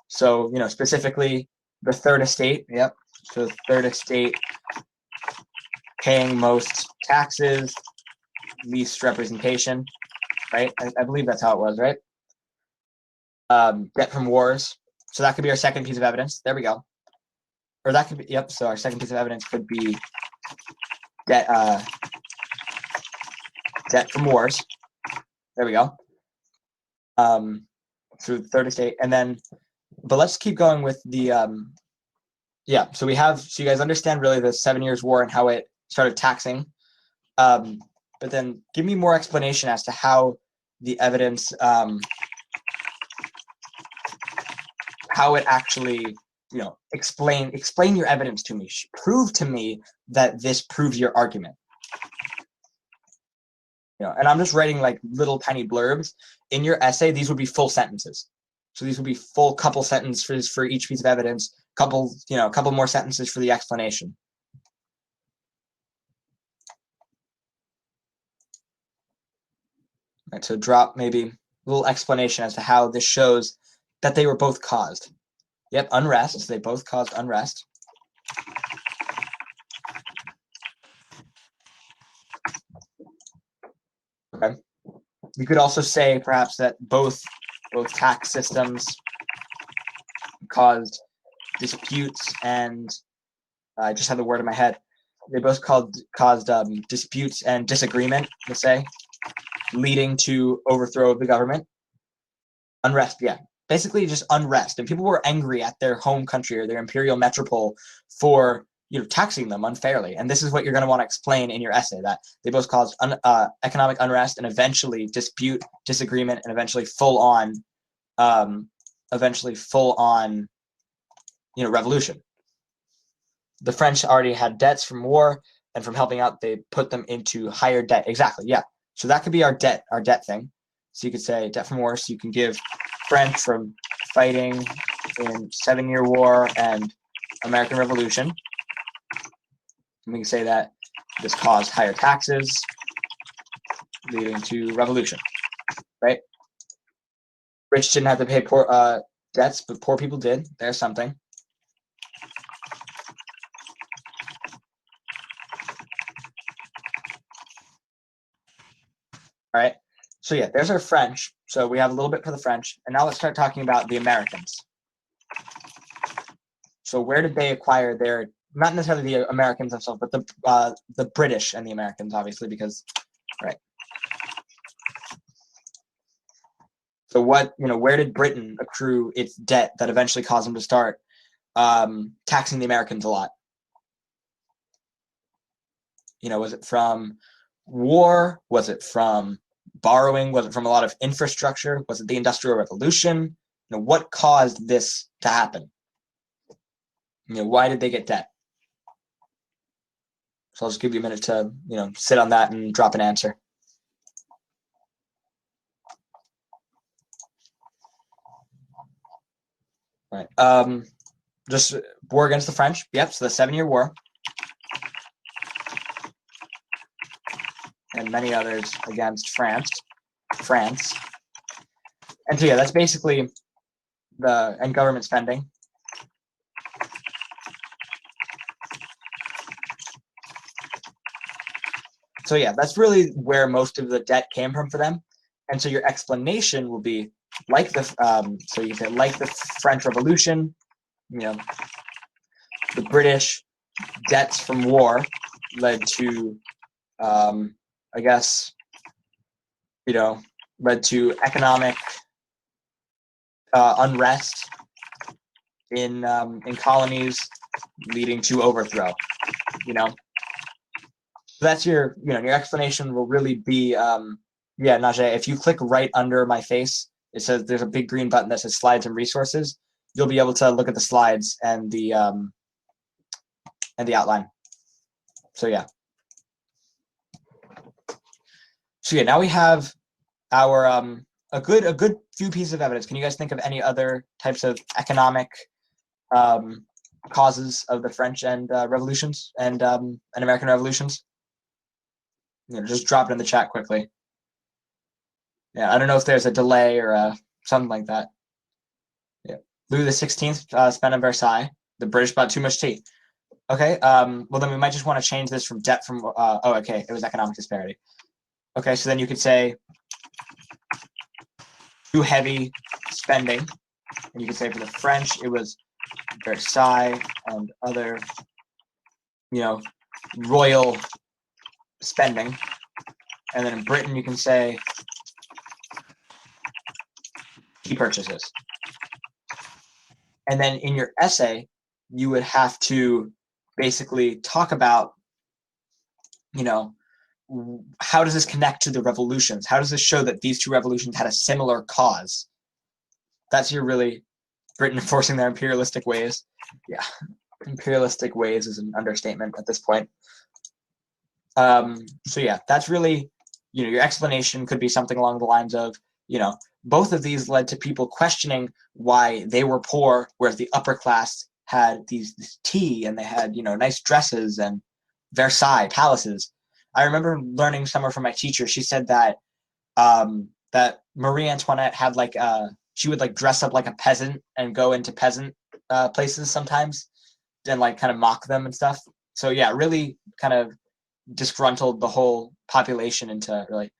So, specifically the third estate. Yep. So the third estate paying most taxes, least representation, right? I believe that's how it was, right? Debt from wars. So that could be our second piece of evidence. There we go. Or that could be, yep. So our second piece of evidence could be debt from wars. There we go. Through the third estate. And then, but let's keep going with the, so we have, so you guys understand really the 7 Years' War and how it started taxing. But then give me more explanation as to how the evidence, how it actually, explain your evidence to me. Prove to me that this proves your argument. And I'm just writing like little tiny blurbs. In your essay, these would be full sentences. So these would be full couple sentences for each piece of evidence, couple more sentences for the explanation. Right, so drop maybe a little explanation as to how this shows that they were both caused. Yep, unrest. They both caused unrest. Okay. You could also say perhaps that both tax systems caused disputes, and I just had the word in my head. They both caused disputes and disagreement, let's say, leading to overthrow of the government. Unrest, yeah. Basically just unrest. And people were angry at their home country or their imperial metropole for taxing them unfairly. And this is what you're going to want to explain in your essay, that they both caused economic unrest and eventually dispute, disagreement, and eventually full on revolution. The French already had debts from war, and from helping out, they put them into higher debt. Exactly, yeah. So that could be our debt thing. So you could say debt from war. So you can give French from fighting in 7 Year War and American Revolution. And we can say that this caused higher taxes, leading to revolution, right? Rich didn't have to pay poor debts, but poor people did. There's something. All right. So yeah, there's our French. So we have a little bit for the French. And now let's start talking about the Americans. So where did they acquire their, not necessarily the Americans themselves, but the British and the Americans, obviously, because, right. So where did Britain accrue its debt that eventually caused them to start taxing the Americans a lot? Was it from war? Was it from borrowing? Was it from a lot of infrastructure? Was it the Industrial Revolution? What caused this to happen? Why did they get debt? So I'll just give you a minute to, sit on that and drop an answer. Right. Just war against the French. Yep. So the 7-Year War. And many others against France. And so yeah, that's basically and government spending. So yeah, that's really where most of the debt came from for them. And so your explanation will be like the so you can say like the French Revolution, the British debts from war led to I guess led to economic unrest in colonies, leading to overthrow. So that's your your explanation will really be Najee, if you click right under my face, it says there's a big green button that says slides and resources. You'll be able to look at the slides and the outline. So yeah. So yeah, now we have our a good few pieces of evidence. Can you guys think of any other types of economic causes of the French and revolutions and American revolutions? Just drop it in the chat quickly. Yeah, I don't know if there's a delay or something like that. Yeah, Louis XVI spent on Versailles. The British bought too much tea. Okay. Well, then we might just want to change this from debt from. Oh, okay. It was economic disparity. Okay, so then you could say too heavy spending, and you could say for the French it was Versailles and other, royal spending, and then in Britain you can say tea purchases. And then in your essay, you would have to basically talk about, how does this connect to the revolutions? How does this show that these two revolutions had a similar cause? That's your really Britain enforcing their imperialistic ways. Yeah, imperialistic ways is an understatement at this point. So yeah, that's really, your explanation could be something along the lines of, both of these led to people questioning why they were poor, whereas the upper class had this tea and they had, nice dresses and Versailles palaces. I remember learning somewhere from my teacher. She said that that Marie Antoinette had she would dress up like a peasant and go into peasant places sometimes and kind of mock them and stuff. So yeah, really kind of disgruntled the whole population into really,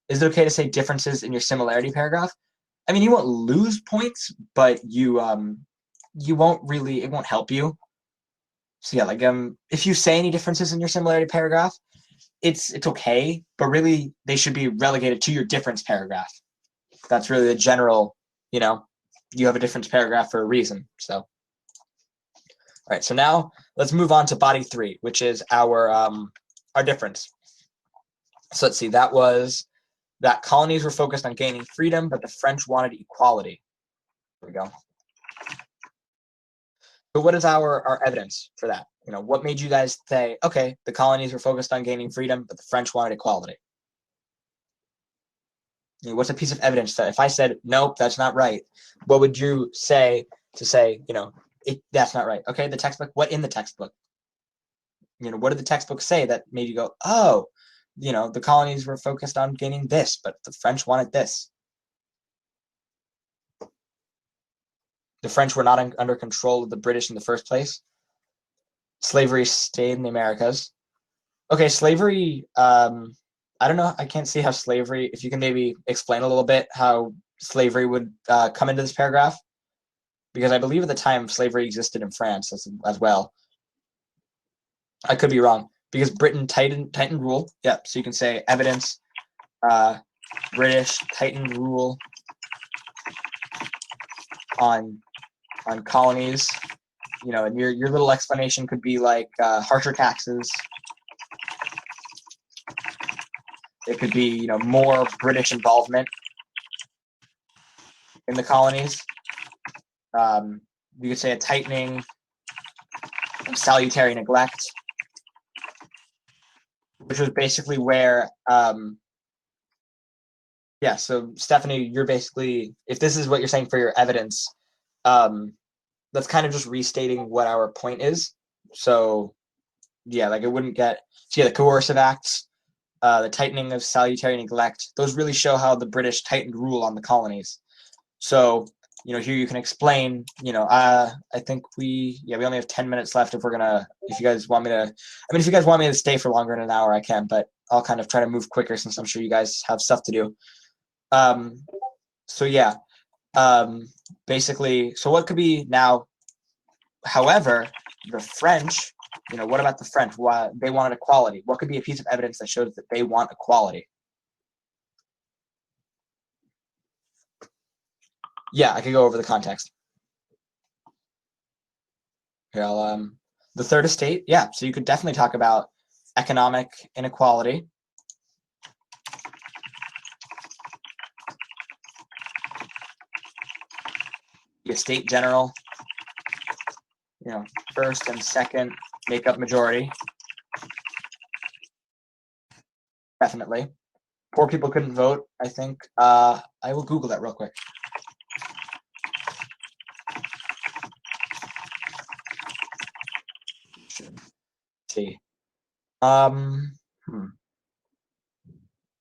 is it okay to say differences in your similarity paragraph? I mean, you won't lose points, but you won't really, it won't help you. So yeah, if you say any differences in your similarity paragraph, it's okay, but really they should be relegated to your difference paragraph. That's really the general, you have a difference paragraph for a reason. So, all right. So now let's move on to body 3, which is our difference. So let's see. That was that colonies were focused on gaining freedom, but the French wanted equality. There we go. So what is our evidence for that? What made you guys say, okay, the colonies were focused on gaining freedom, but the French wanted equality? What's a piece of evidence that if I said, nope, that's not right, what would you say to say, that's not right? Okay, the textbook, what in the textbook? What did the textbook say that made you go, oh, the colonies were focused on gaining this, but the French wanted this? The French were not under control of the British in the first place. Slavery stayed in the Americas. Okay, slavery, I don't know. I can't see how slavery, if you can maybe explain a little bit how slavery would come into this paragraph, because I believe at the time slavery existed in France as well. I could be wrong, because Britain tightened rule. Yeah, so you can say evidence, British tightened rule on colonies. And your little explanation could be harsher taxes. It could be, more British involvement in the colonies. You could say a tightening of salutary neglect, which was basically where, yeah, so Stephanie, you're basically, if this is what you're saying for your evidence, that's kind of just restating what our point is. So yeah, like it wouldn't get, so yeah, the coercive acts, the tightening of salutary neglect, those really show how the British tightened rule on the colonies. So, here you can explain, I think we only have 10 minutes left if you guys want me to, if you guys want me to stay for longer than an hour, I can, but I'll kind of try to move quicker since I'm sure you guys have stuff to do. So yeah, basically, so what could be now, however, the French, what about the French? Why they wanted equality? What could be a piece of evidence that shows that they want equality? Yeah, I could go over the context. Here, the third estate, yeah. So you could definitely talk about economic inequality. The estate general, first and second make up majority. Definitely. Poor people couldn't vote, I think. I will Google that real quick. See. I'm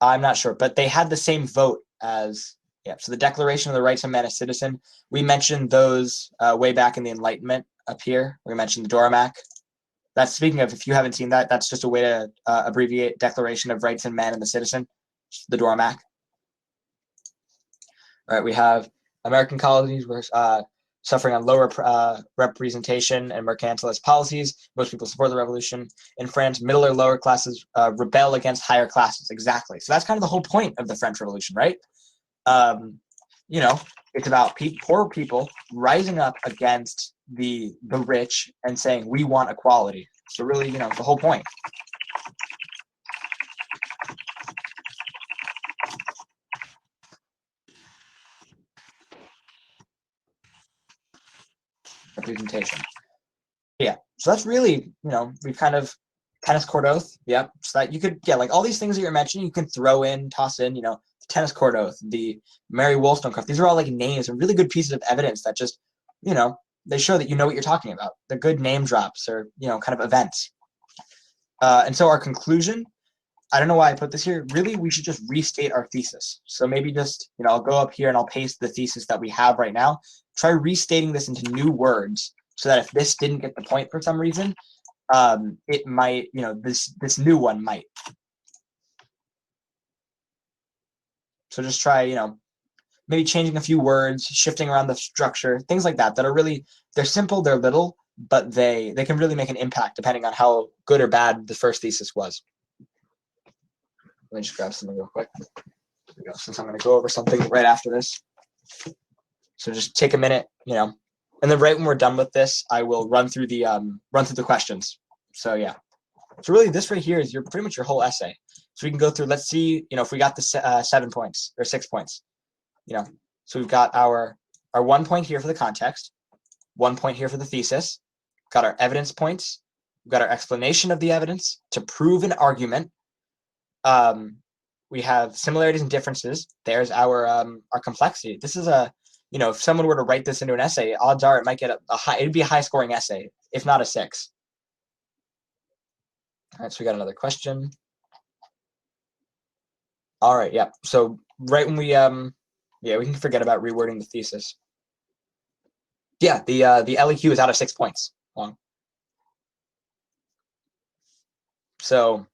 not sure, but they had the same vote as, so the Declaration of the Rights of Man as Citizen, we mentioned those way back in the Enlightenment up here. We mentioned the Dormac. That's, speaking of, if you haven't seen that, that's just a way to abbreviate Declaration of Rights of Man and the Citizen, the Dormac. All right, we have American colonies were suffering on lower representation and mercantilist policies. Most people support the revolution. In France, middle or lower classes rebel against higher classes. Exactly. So that's kind of the whole point of the French Revolution, right? It's about poor people rising up against the rich and saying, we want equality. So really, the whole point. Representation. Yeah, so that's really, we've kind of, tennis court oath, yep. So that you could, like all these things that you're mentioning, you can throw in, toss in, the tennis court oath, the Mary Wollstonecraft. These are all like names and really good pieces of evidence that just, they show that you know what you're talking about. They're good name drops or, kind of events. And so our conclusion, I don't know why I put this here. Really, we should just restate our thesis. So maybe just, I'll go up here and I'll paste the thesis that we have right now. Try restating this into new words so that if this didn't get the point for some reason, it might, this new one might. So just try, maybe changing a few words, shifting around the structure, things like that are really, they're simple, they're little, but they can really make an impact depending on how good or bad the first thesis was. Let me just grab something real quick. There we go, since I'm going to go over something right after this. So just take a minute, and then right when we're done with this, I will run through the questions. So yeah. So really, this right here is pretty much your whole essay. So we can go through. Let's see, if we got the 7 points or 6 points. So we've got our 1 point here for the context, 1 point here for the thesis. Got our evidence points. We've got our explanation of the evidence to prove an argument. We have similarities and differences. There's our complexity. This is if someone were to write this into an essay, odds are it might get a high. It'd be a high scoring essay, if not a 6. All right, so we got another question. All right, yeah. So right when we we can forget about rewording the thesis. Yeah, the LEQ is out of 6 points long. So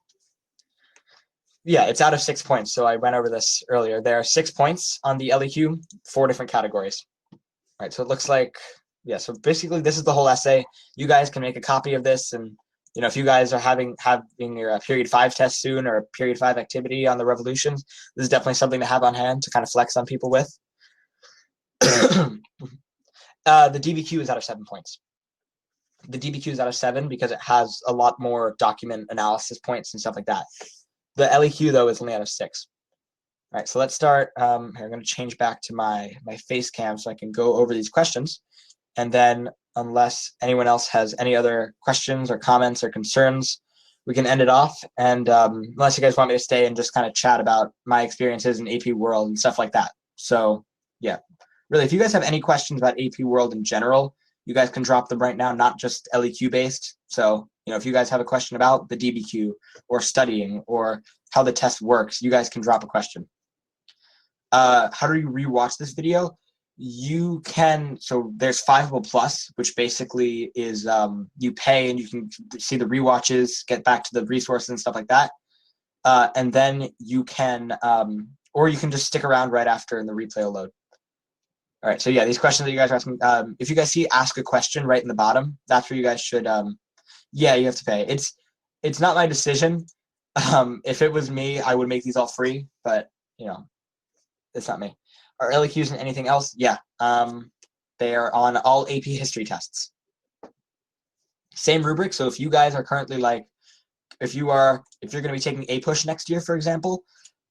yeah, it's out of 6 points. So I went over this earlier. There are 6 points on the LEQ, 4 different categories. All right, so it looks like, so basically this is the whole essay. You guys can make a copy of this, and if you guys are having your period 5 test soon or a period 5 activity on the revolutions, this is definitely something to have on hand to kind of flex on people with. The DBQ is out of 7 points. The DBQ is out of 7 because it has a lot more document analysis points and stuff like that. The LEQ, though, is only out of 6. All right, so let's start. Here, I'm going to change back to my face cam so I can go over these questions. And then, unless anyone else has any other questions or comments or concerns, we can end it off. And unless you guys want me to stay and just kind of chat about my experiences in AP World and stuff like that. So, yeah. Really, if you guys have any questions about AP World in general, you guys can drop them right now, not just LEQ based. So, if you guys have a question about the DBQ or studying or how the test works, you guys can drop a question. How do you rewatch this video? You can, so there's Fiveable Plus, which basically is you pay and you can see the rewatches, get back to the resources and stuff like that. And then you can, or you can just stick around right after and the replay will load. All right, so yeah, these questions that you guys are asking, if you guys see ask a question right in the bottom, that's where you guys should, yeah, you have to pay. It's not my decision. If it was me, I would make these all free, but it's not me. Are LEQs and anything else? Yeah, they are on all AP history tests. Same rubric, so if you guys are currently like, if you're going to be taking a push next year, for example,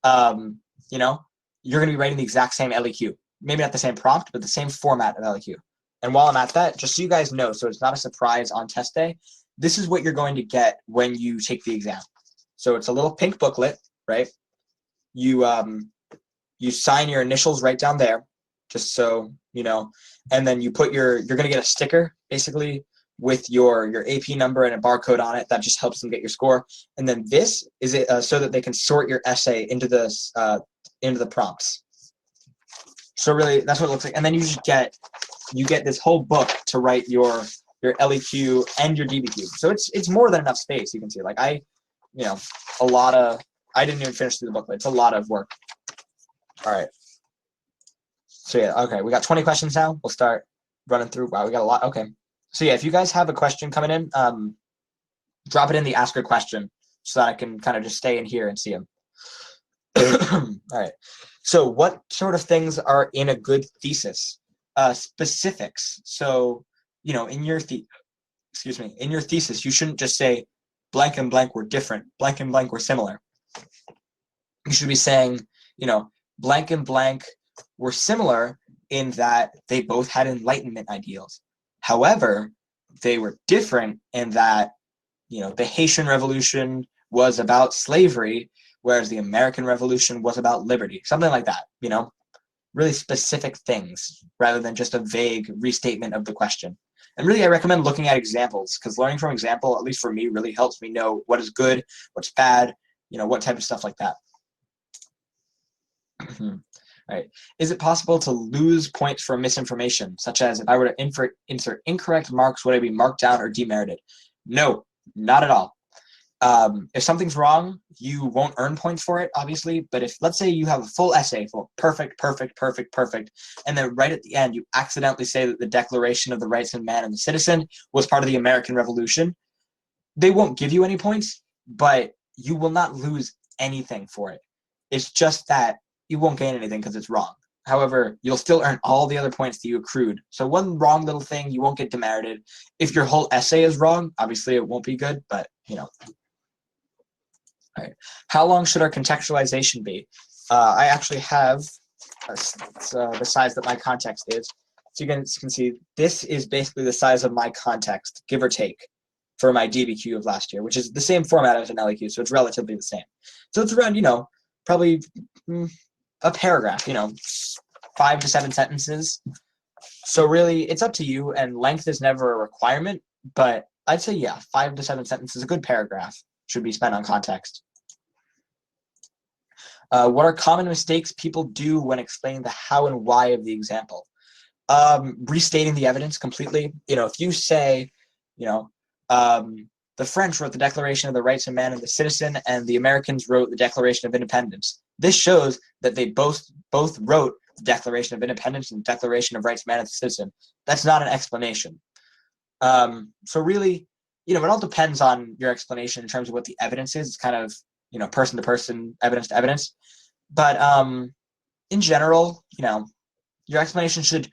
you're going to be writing the exact same LEQ. Maybe not the same prompt, but the same format of LEQ. And while I'm at that, just so you guys know, so it's not a surprise on test day, this is what you're going to get when you take the exam. So it's a little pink booklet, right? You sign your initials right down there, just so and then you put you're going to get a sticker, basically, with your AP number and a barcode on it. That just helps them get your score. And then this is so that they can sort your essay into the prompts. So really, that's what it looks like. And then you get this whole book to write your LEQ and your DBQ. So it's more than enough space. You can see, like I didn't even finish through the booklet. It's a lot of work. All right. So yeah, okay, we got 20 questions now. We'll start running through. Wow, we got a lot. Okay. So yeah, if you guys have a question coming in, drop it in the ask a question so that I can kind of just stay in here and see them. All right. So what sort of things are in a good thesis? Specifics. So, in your thesis, you shouldn't just say blank and blank were different, blank and blank were similar. You should be saying, blank and blank were similar in that they both had Enlightenment ideals. However, they were different in that, the Haitian Revolution was about slavery, whereas the American Revolution was about liberty. Something like that, really specific things rather than just a vague restatement of the question. And really, I recommend looking at examples, because learning from example, at least for me, really helps me know what is good, what's bad, what type of stuff like that. All right. Is it possible to lose points for misinformation, such as if I were to insert incorrect marks, would I be marked down or demerited? No, not at all. If something's wrong, you won't earn points for it, obviously. But if, let's say, you have a full essay full perfect, and then right at the end you accidentally say that the Declaration of the Rights of Man and the Citizen was part of the American Revolution, they won't give you any points, but you will not lose anything for it. It's just that you won't gain anything because it's wrong. However, you'll still earn all the other points that you accrued. So one wrong little thing, you won't get demerited. If your whole essay is wrong, obviously it won't be good, but All right. How long should our contextualization be? I actually have the size that my context is. So you can see this is basically the size of my context, give or take, for my DBQ of last year, which is the same format as an LEQ, so it's relatively the same. So it's around, probably a paragraph, 5 to 7 sentences. So really, it's up to you, and length is never a requirement, but I'd say, yeah, 5 to 7 sentences, a good paragraph should be spent on context. What are common mistakes people do when explaining the how and why of the example? Restating the evidence completely. If you say, the French wrote the Declaration of the Rights of Man and the Citizen, and the Americans wrote the Declaration of Independence. This shows that they both wrote the Declaration of Independence and the Declaration of Rights of Man and the Citizen. That's not an explanation. So really, it all depends on your explanation in terms of what the evidence is. It's kind of, person to person, evidence to evidence. But in general, your explanation should,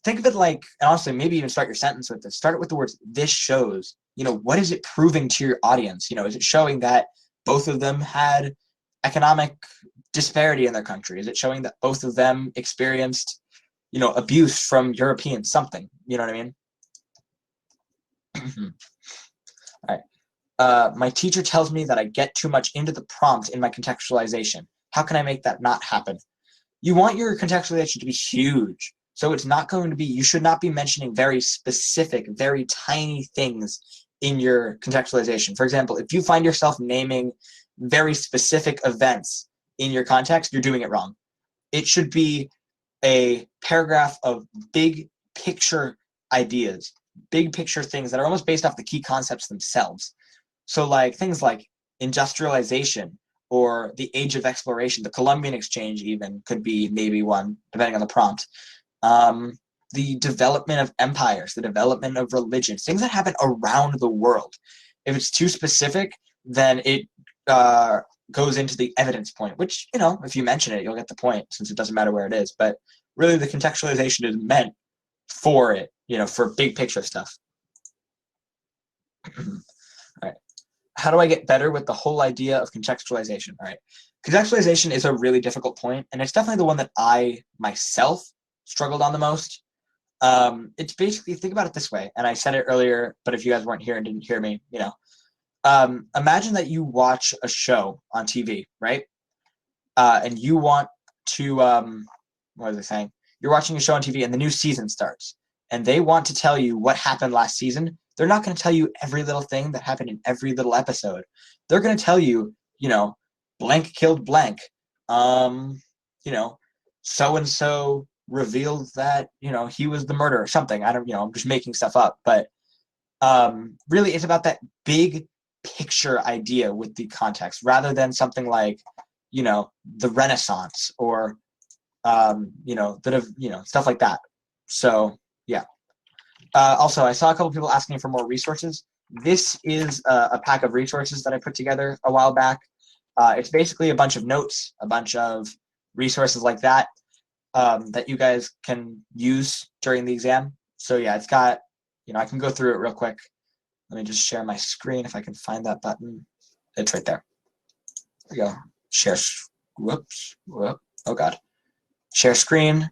think of it like, and honestly, maybe even start your sentence with this. Start it with the words, this shows. What is it proving to your audience? Is it showing that both of them had economic disparity in their country? Is it showing that both of them experienced, abuse from Europeans, something? You know what I mean? All right. My teacher tells me that I get too much into the prompt in my contextualization. How can I make that not happen? You want your contextualization to be huge. So it's not going to be, you should not be mentioning very specific, very tiny things in your contextualization. For example, if you find yourself naming very specific events in your context, you're doing it wrong. It should be a paragraph of big picture ideas, big picture things that are almost based off the key concepts themselves. So like things like industrialization or the age of exploration, the Columbian exchange even could be maybe one, depending on the prompt. The development of empires, the development of religions, things that happen around the world. If it's too specific, then it goes into the evidence point, which, you know, if you mention it, you'll get the point since it doesn't matter where it is. But really the contextualization is meant for it, you know, for big picture stuff. All right. How do I get better with the whole idea of contextualization? All right. Contextualization is a really difficult point, and it's definitely the one that I myself struggled on the most. It's basically, think about it this way, and I said it earlier, but if you guys weren't here and didn't hear me, you know, imagine that you watch a show on TV, right? And you want to, what was I saying? You're watching a show on TV and the new season starts, and they want to tell you what happened last season. They're not going to tell you every little thing that happened in every little episode. They're going to tell you, you know, blank killed blank. You know, so-and-so revealed that, you know, he was the murderer or something. I don't, you know, I'm just making stuff up. But really it's about that big picture idea with the context rather than something like, you know, the Renaissance or, you know, stuff like that. So, yeah. Also, I saw a couple people asking for more resources. This is a pack of resources that I put together a while back. It's basically a bunch of notes, a bunch of resources like that that you guys can use during the exam. So yeah, it's got, you know, I can go through it real quick. Let me just share my screen if I can find that button. It's right there. There we go. Share. Whoops. Whoop. Oh God. Share screen.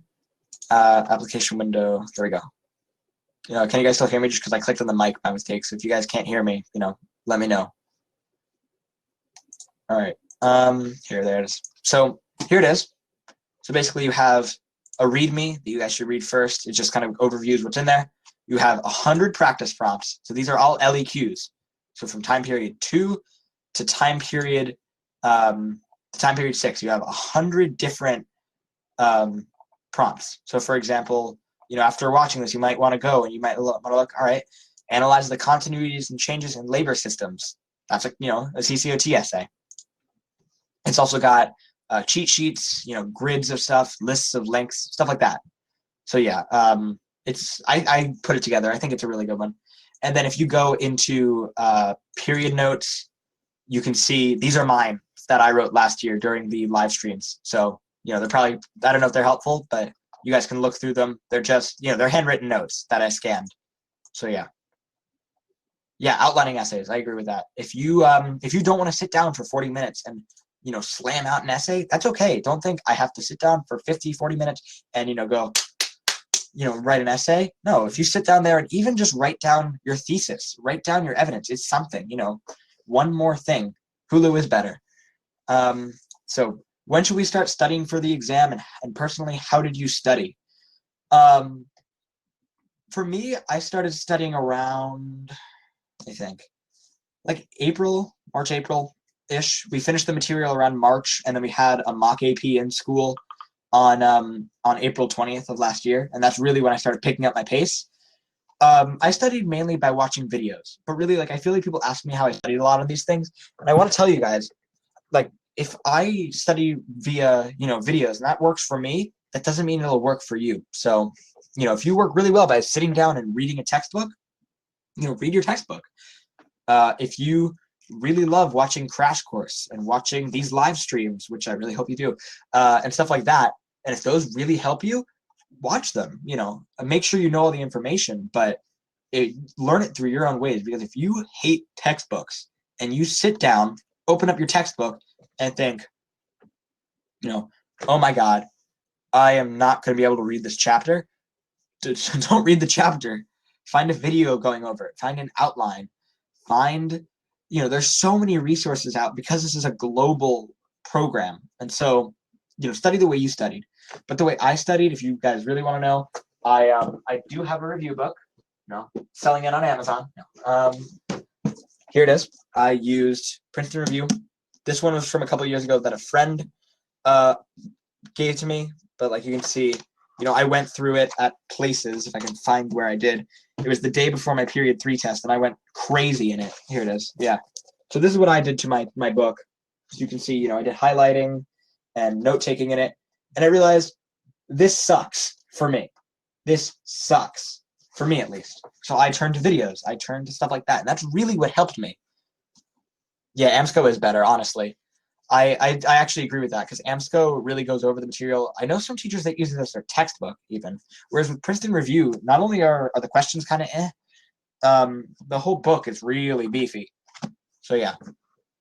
Application window. There we go. You know, can you guys still hear me? Just because I clicked on the mic by mistake. So if you guys can't hear me, you know, let me know. All right. There it is. So here it is. So basically you have a README that you guys should read first. It just kind of overviews what's in there. You have 100 practice prompts. So these are all LEQs. So from time period 2 to time period 6, you have 100 different prompts. So for example, you know, after watching this, you might want to go and you might want to look, all right, analyze the continuities and changes in labor systems. That's a, you know, a CCOT essay. It's also got cheat sheets, you know, grids of stuff, lists of links, stuff like that. So yeah, I put it together. I think it's a really good one. And then if you go into period notes, you can see these are mine that I wrote last year during the live streams. So, you know, they're probably, I don't know if they're helpful, but you guys can look through them. They're just, you know, they're handwritten notes that I scanned. So yeah. Yeah, outlining essays. I agree with that. If you don't want to sit down for 40 minutes and, you know, slam out an essay, that's okay. Don't think I have to sit down for 50, 40 minutes and, you know, go, you know, write an essay. No, if you sit down there and even just write down your thesis, write down your evidence, it's something, you know, one more thing. Hulu is better. So when should we start studying for the exam, and personally, how did you study? For me, I started studying around, I think, like March, April-ish. We finished the material around March, and then we had a mock AP in school on April 20th of last year, and that's really when I started picking up my pace. I studied mainly by watching videos, but really, like, I feel like people ask me how I studied a lot of these things, and I want to tell you guys, like, if I study via, you know, videos and that works for me, that doesn't mean it'll work for you. So, you know, if you work really well by sitting down and reading a textbook, you know, read your textbook. If you really love watching Crash Course and watching these live streams, which I really hope you do, and stuff like that, and if those really help you, watch them, you know, make sure you know all the information, but learn it through your own ways. Because if you hate textbooks and you sit down, open up your textbook and think, you know, oh my God, I am not going to be able to read this chapter. Don't read the chapter. Find a video going over it. Find an outline. Find, you know, there's so many resources out because this is a global program. And so study the way you studied. But the way I studied, if you guys really want to know, I do have a review book. No, selling it on Amazon. No. Here it is. I used Princeton Review. This one was from a couple of years ago that a friend gave to me. But like you can see, I went through it at places, if I can find where I did. It was the day before my period 3 test, and I went crazy in it. Here it is. Yeah. So this is what I did to my book. So you can see, I did highlighting and note-taking in it. And I realized this sucks for me. This sucks. For me, at least. So I turned to videos. I turned to stuff like that. And that's really what helped me. Yeah, AMSCO is better, honestly. I actually agree with that because AMSCO really goes over the material. I know some teachers that use it as their textbook, even. Whereas with Princeton Review, not only are the questions kind of the whole book is really beefy. So yeah,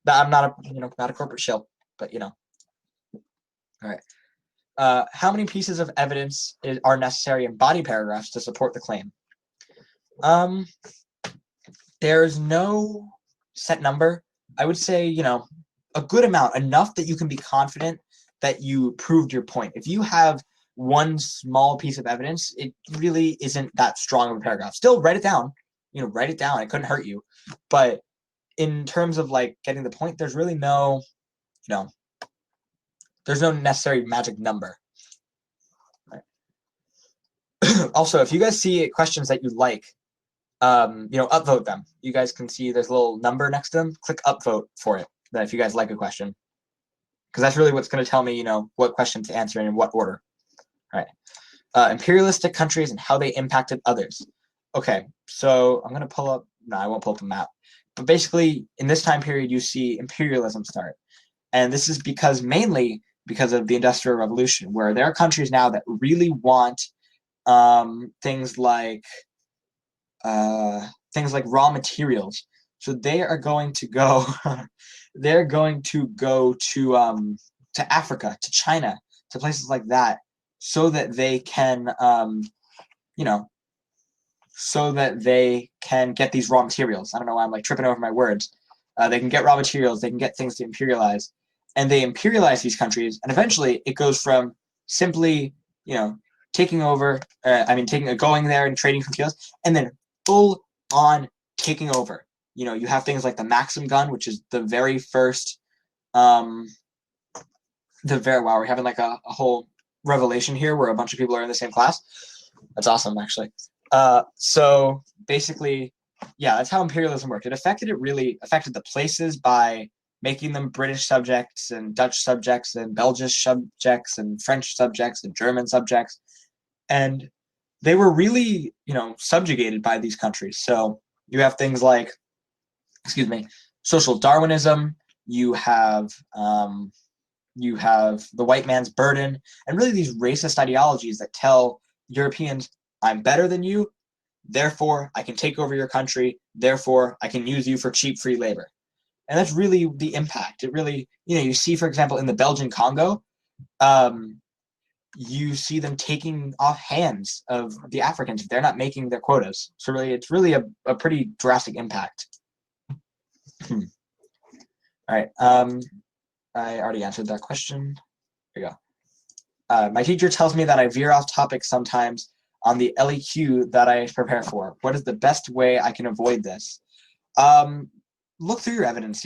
I'm not a corporate shill, but All right. How many pieces of evidence are necessary in body paragraphs to support the claim? There's no set number. I would say, a good amount, enough that you can be confident that you proved your point. If you have one small piece of evidence, it really isn't that strong of a paragraph. Still write it down. Write it down. It couldn't hurt you. But in terms of like getting the point, there's really no, there's no necessary magic number. Right. Also, if you guys see questions that you like, upvote them. You guys can see there's a little number next to them. Click upvote for it. That if you guys like a question, because that's really what's going to tell me, what question to answer and in what order. All right. Imperialistic countries and how they impacted others. Okay, so I'm going to pull up. No, I won't pull up the map. But basically, in this time period, you see imperialism start, and this is mainly because of the Industrial Revolution, where there are countries now that really want things like raw materials. So they are going to go. They're going to go to Africa, to China, to places like that, so that they can, so that they can get these raw materials. I don't know why I'm like tripping over my words. They can get raw materials. They can get things to imperialize, and they imperialize these countries. And eventually, it goes from simply, taking over. Going there and trading for materials, and then full on taking over. You have things like the Maxim gun, which is the very first, wow, we're having like a whole revelation here where a bunch of people are in the same class. That's awesome, actually. So basically, yeah, that's how imperialism worked. It really affected the places by making them British subjects and Dutch subjects and Belgian subjects and French subjects and German subjects. And they were really, subjugated by these countries. So you have things like, social Darwinism. You have the white man's burden, and really these racist ideologies that tell Europeans, I'm better than you, therefore I can take over your country, therefore I can use you for cheap free labor. And that's really the impact. It really, you see, for example, in the Belgian Congo, you see them taking off hands of the Africans if they're not making their quotas. So really, it's really a pretty drastic impact. All right. I already answered that question. Here we go. My teacher tells me that I veer off topic sometimes on the LEQ that I prepare for. What is the best way I can avoid this? Look through your evidence,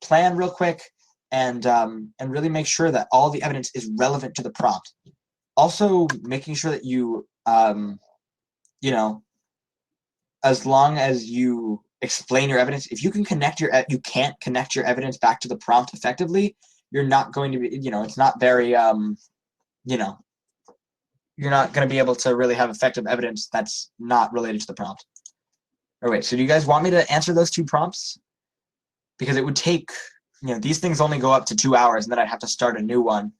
plan real quick and really make sure that all the evidence is relevant to the prompt. Also, making sure that you, as long as you explain your evidence, if you can you can't connect your evidence back to the prompt effectively, you're not going to be, it's not very, you're not going to be able to really have effective evidence that's not related to the prompt. Or wait, so do you guys want me to answer those 2 prompts? Because it would take, these things only go up to 2 hours, and then I'd have to start a new one.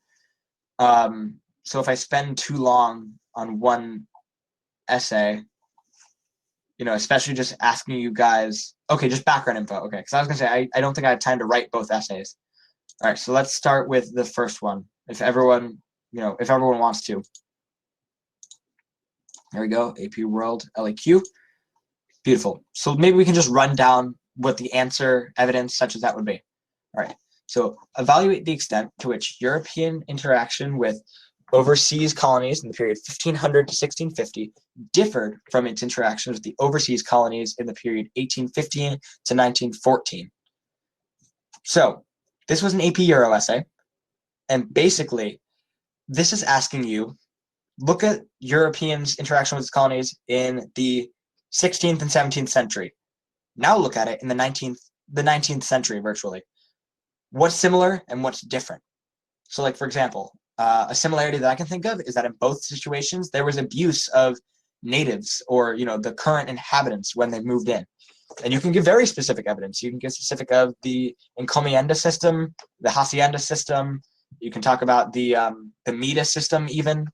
So if I spend too long on one essay, especially just asking you guys, okay, just background info, okay, because I was going to say, I don't think I have time to write both essays. All right, so let's start with the first one, if everyone wants to. There we go, AP World LEQ. Beautiful. So maybe we can just run down what the answer evidence such as that would be. All right. So evaluate the extent to which European interaction with overseas colonies in the period 1500 to 1650 differed from its interactions with the overseas colonies in the period 1815 to 1914. So this was an AP Euro essay, and basically this is asking you, look at Europeans' interaction with colonies in the 16th and 17th century. Now look at it in the 19th century virtually. What's similar and what's different? So like, for example, a similarity that I can think of is that in both situations, there was abuse of natives or, the current inhabitants when they moved in. And you can give very specific evidence. You can give specific of the encomienda system, the hacienda system. You can talk about the Meta system even.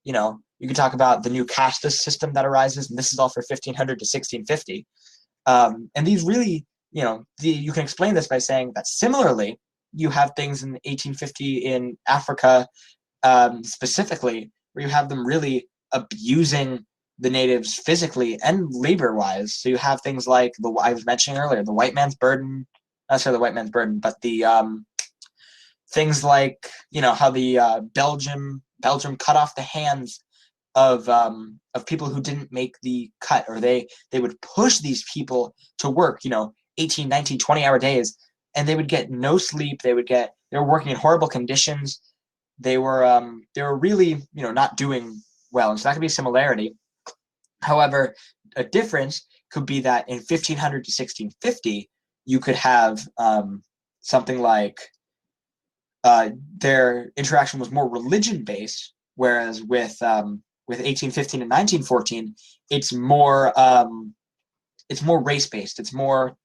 You can talk about the new casta system that arises, and this is all for 1500 to 1650. And these really, you can explain this by saying that similarly, you have things in 1850 in Africa, specifically, where you have them really abusing the natives physically and labor-wise. So you have things like I was mentioning earlier, the white man's burden, not sure the white man's burden, but the things like how the Belgium cut off the hands of people who didn't make the cut, or they would push these people to work 18, 19, 20-hour days, and they would get no sleep. They were working in horrible conditions. They were really not doing well, and so that could be a similarity. However, a difference could be that in 1500 to 1650 you could have something like their interaction was more religion based, whereas with 1815 and 1914 it's more race based. It's more,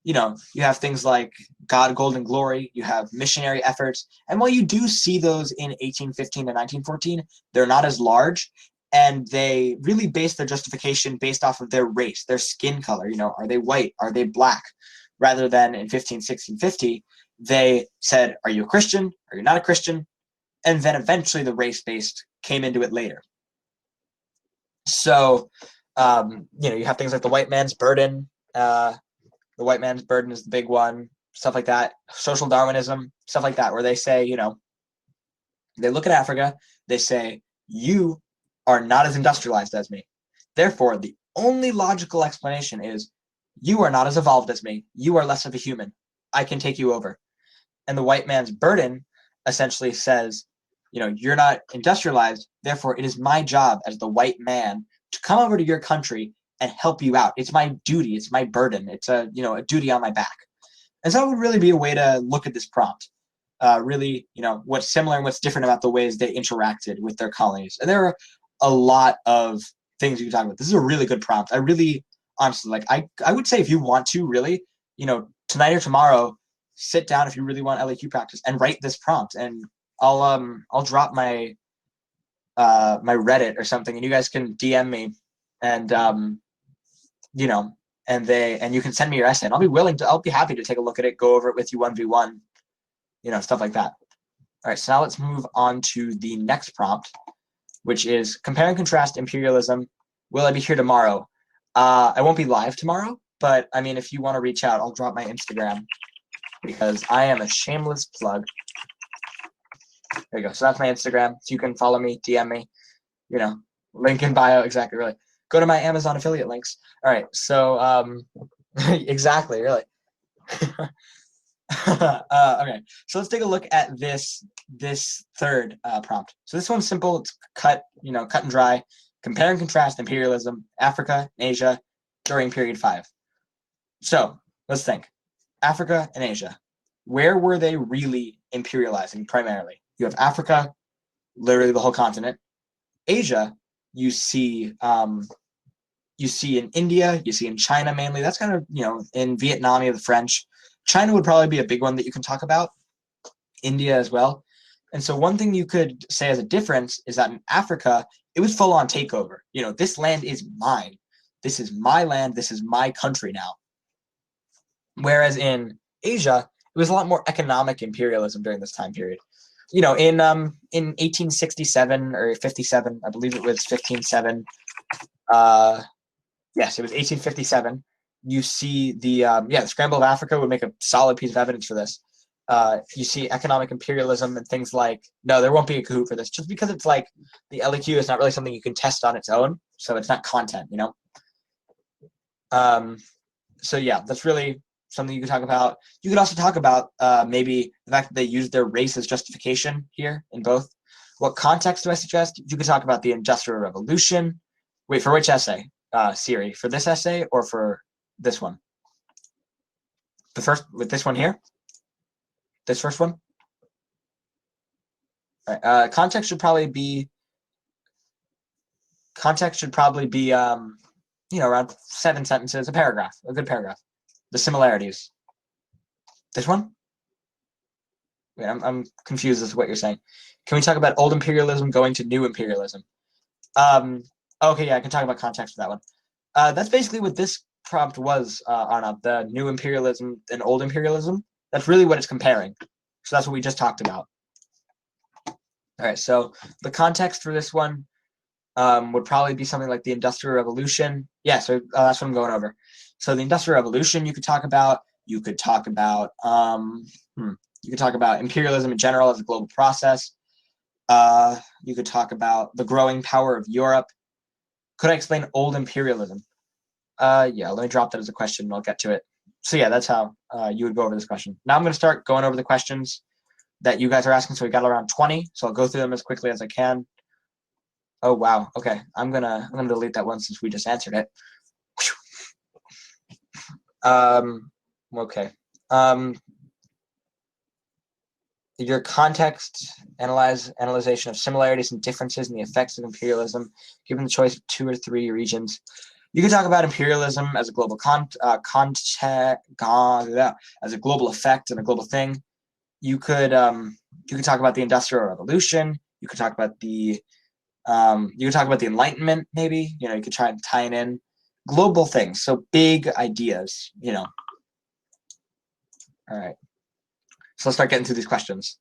you have things like God, Gold, and Glory. You have missionary efforts. And while you do see those in 1815 and 1914, they're not as large. And they really base their justification based off of their race, their skin color. Are they white? Are they black? Rather than in 1650, they said, are you a Christian? Are you not a Christian? And then eventually the race-based came into it later. So, you have things like the white man's burden. The white man's burden is the big one, stuff like that. Social Darwinism, stuff like that, where they say, they look at Africa, they say, you are not as industrialized as me. Therefore, the only logical explanation is you are not as evolved as me. You are less of a human. I can take you over. And the white man's burden essentially says, you're not industrialized. Therefore, it is my job as the white man to come over to your country and help you out. It's my duty. It's my burden. It's a duty on my back. And so that would really be a way to look at this prompt. Really, what's similar and what's different about the ways they interacted with their colonies. And there are a lot of things you can talk about. This is a really good prompt. I really, honestly, I would say if you want to really, tonight or tomorrow, sit down if you really want LEQ practice and write this prompt, and I'll drop my my Reddit or something, and you guys can DM me, and and you can send me your essay, and I'll be happy to take a look at it, go over it with you 1v1, stuff like that. All right, so now let's move on to the next prompt, which is compare and contrast imperialism. Will I be here tomorrow? I won't be live tomorrow, but I mean, if you want to reach out, I'll drop my Instagram because I am a shameless plug. There you go. So that's my Instagram. So you can follow me, DM me, link in bio. Exactly. Really. Go to my Amazon affiliate links. All right. So, exactly. Really. Okay. So let's take a look at this third prompt. So this one's simple. It's cut and dry. Compare and contrast imperialism, Africa, and Asia during period 5. So let's think. Africa and Asia. Where were they really imperializing primarily? You have Africa, literally the whole continent. Asia, you see in India, you see in China mainly. That's kind of, in Vietnam, you have the French. China would probably be a big one that you can talk about. India as well. And so one thing you could say as a difference is that in Africa, it was full on takeover. This land is mine. This is my land. This is my country now. Whereas in Asia, it was a lot more economic imperialism during this time period. In 1867 or 57, I believe it was 15.7. Yes, it was 1857. You see the Scramble of Africa would make a solid piece of evidence for this. You see economic imperialism and things like, no, there won't be a Kahoot for this, just because it's like the LEQ is not really something you can test on its own, so it's not content, you know? So yeah, that's really something you could talk about. You could also talk about maybe the fact that they use their race as justification here in both. What context do I suggest? You could talk about the Industrial Revolution. Wait, for which essay? Siri, for this essay or for this one? The first, with this one here? This first one? All right, context should probably be, you know, around 7 sentences, a paragraph, a good paragraph. The similarities. This one? Wait, I'm confused as to what you're saying. Can we talk about old imperialism going to new imperialism? Okay, yeah, I can talk about context for that one. That's basically what this prompt was, Arnab, the new imperialism and old imperialism. That's really what it's comparing. So that's what we just talked about. All right, so the context for this one would probably be something like the Industrial Revolution. Yeah, so that's what I'm going over. So the Industrial Revolution you could talk about. You could talk about imperialism in general as a global process. You could talk about the growing power of Europe. Could I explain old imperialism? Yeah, let me drop that as a question and I'll get to it. So yeah, that's how you would go over this question. Now I'm going to start going over the questions that you guys are asking. So we got around 20. So I'll go through them as quickly as I can. Oh wow. Okay, I'm gonna delete that one since we just answered it. Okay. Your context analyzation of similarities and differences in the effects of imperialism, given the choice of 2 or 3 regions. You can talk about imperialism as a global as a global effect and a global thing. You could talk about the Industrial Revolution. You could talk about the Enlightenment, maybe. You know, you could try and tie it in. Global things, so big ideas, you know. All right. So let's start getting through these questions.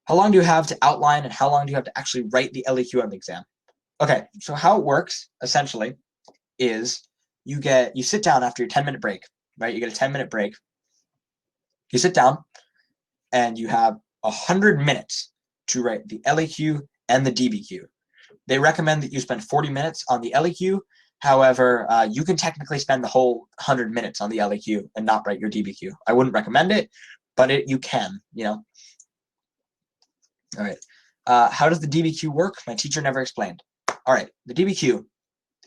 How long do you have to outline and how long do you have to actually write the LEQ on the exam? Okay, so how it works, essentially, is you sit down after your 10-minute break, right? You get a 10-minute break. You sit down and you have 100 minutes to write the LEQ and the DBQ. They recommend that you spend 40 minutes on the LEQ. However, you can technically spend the whole 100 minutes on the LEQ and not write your DBQ. I wouldn't recommend it, but you can, you know. All right. How does the DBQ work? My teacher never explained. All right, the DBQ,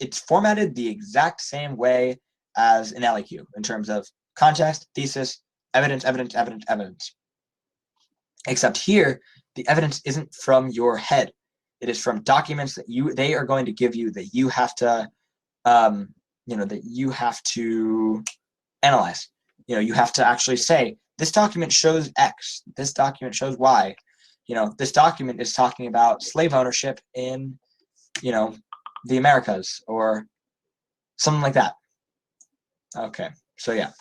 it's formatted the exact same way as an LEQ in terms of context, thesis, evidence, evidence, evidence, evidence. Except here, the evidence isn't from your head. It is from documents that they are going to give you that you have to, that you have to analyze. You know, you have to actually say, this document shows X, this document shows Y. You know, this document is talking about slave ownership in, you know, the Americas or something like that. Okay, so yeah.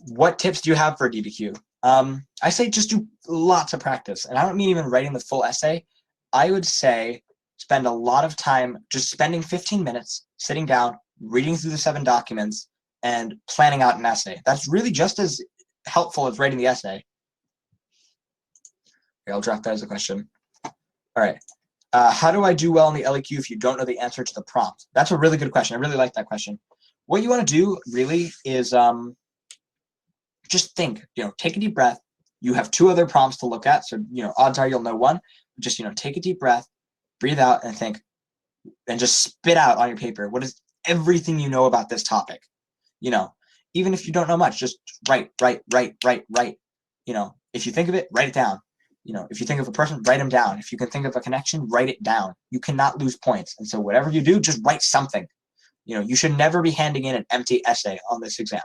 What tips do you have for DBQ? I say just do lots of practice, and I don't mean even writing the full essay. I would say spend a lot of time just spending 15 minutes sitting down, reading through the 7 documents, and planning out an essay. That's really just as helpful as writing the essay. Okay, I'll drop that as a question. All right. How do I do well in the LEQ if you don't know the answer to the prompt? That's a really good question. I really like that question. What you want to do really is just think, you know, take a deep breath. You have 2 other prompts to look at. So, you know, odds are you'll know one. Just, you know, take a deep breath, breathe out and think, and just spit out on your paper. What is everything you know about this topic? You know, even if you don't know much, just write. You know, if you think of it, write it down. You know, if you think of a person, write them down. If you can think of a connection, write it down. You cannot lose points. And so whatever you do, just write something. You know, you should never be handing in an empty essay on this exam.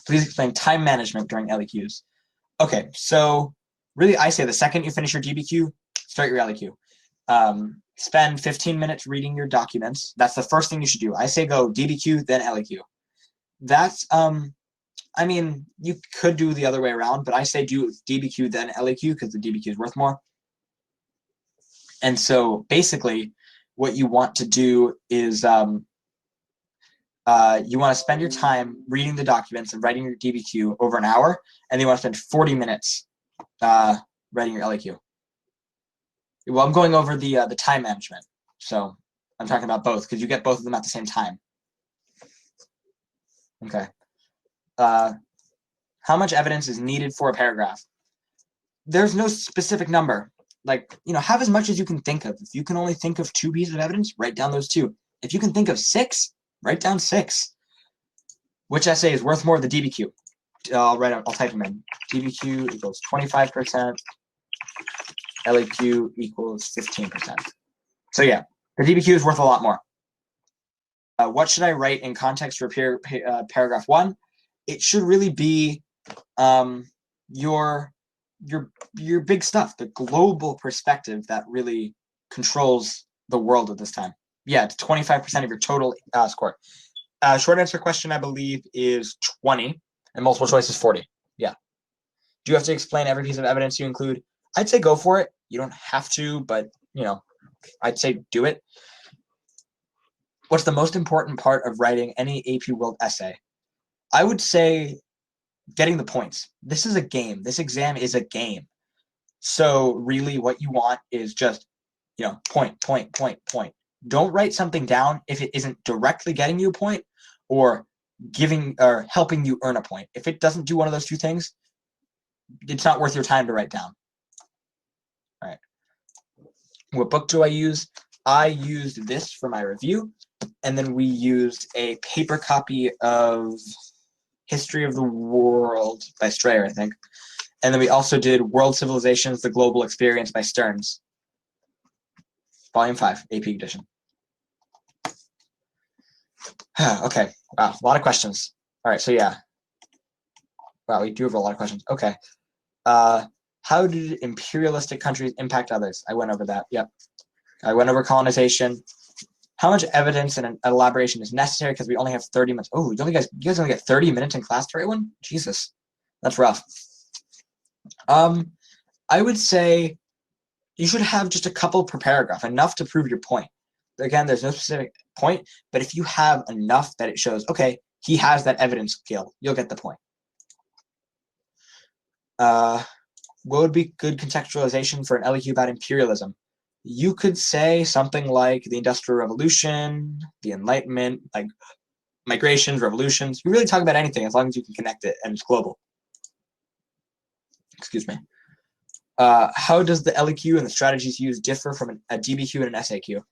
Please explain time management during LEQs. Okay, so really I say the second you finish your DBQ, start your LEQ. Spend 15 minutes reading your documents. That's the first thing you should do. I say go DBQ, then LEQ. That's, I mean, you could do the other way around, but I say do DBQ, then LEQ, because the DBQ is worth more. And so basically what you want to do is You want to spend your time reading the documents and writing your DBQ over an hour, and then you want to spend 40 minutes writing your LEQ. Well, I'm going over the time management, so I'm talking about both because you get both of them at the same time. Okay. How much evidence is needed for a paragraph? There's no specific number. Like, have as much as you can think of. If you can only think of 2 pieces of evidence, write down those 2. If you can think of 6, write down 6. Which essay is worth more? The DBQ. I'll type them in. DBQ equals 25%. LEQ equals 15%. So yeah, the DBQ is worth a lot more. What should I write in context for paragraph 1? It should really be your big stuff, the global perspective that really controls the world at this time. Yeah, it's 25% of your total score. Short answer question, I believe, is 20, and multiple choice is 40. Yeah. Do you have to explain every piece of evidence you include? I'd say go for it. You don't have to, but, I'd say do it. What's the most important part of writing any AP World essay? I would say getting the points. This is a game. This exam is a game. So really what you want is just, point. Don't write something down if it isn't directly getting you a point or helping you earn a point. If it doesn't do one of those 2 things, it's not worth your time to write down. All right. What book do I use? I used this for my review, and then we used a paper copy of History of the World by Strayer, I think. And then we also did World Civilizations, The Global Experience by Stearns. Volume 5, AP edition. Okay, wow, a lot of questions. All right, so yeah. Wow, we do have a lot of questions. Okay. How did imperialistic countries impact others? I went over that, yep. I went over colonization. How much evidence and an elaboration is necessary because we only have 30 minutes. Oh, you guys only get 30 minutes in class to write one? Jesus, that's rough. I would say you should have just a couple per paragraph, enough to prove your point. Again, there's no specific point, but if you have enough that it shows, okay, he has that evidence skill, you'll get the point. What would be good contextualization for an LEQ about imperialism? You could say something like the Industrial Revolution, the Enlightenment, like migrations, revolutions. You really talk about anything as long as you can connect it and it's global. Excuse me. How does the LEQ and the strategies used differ from a DBQ and an SAQ?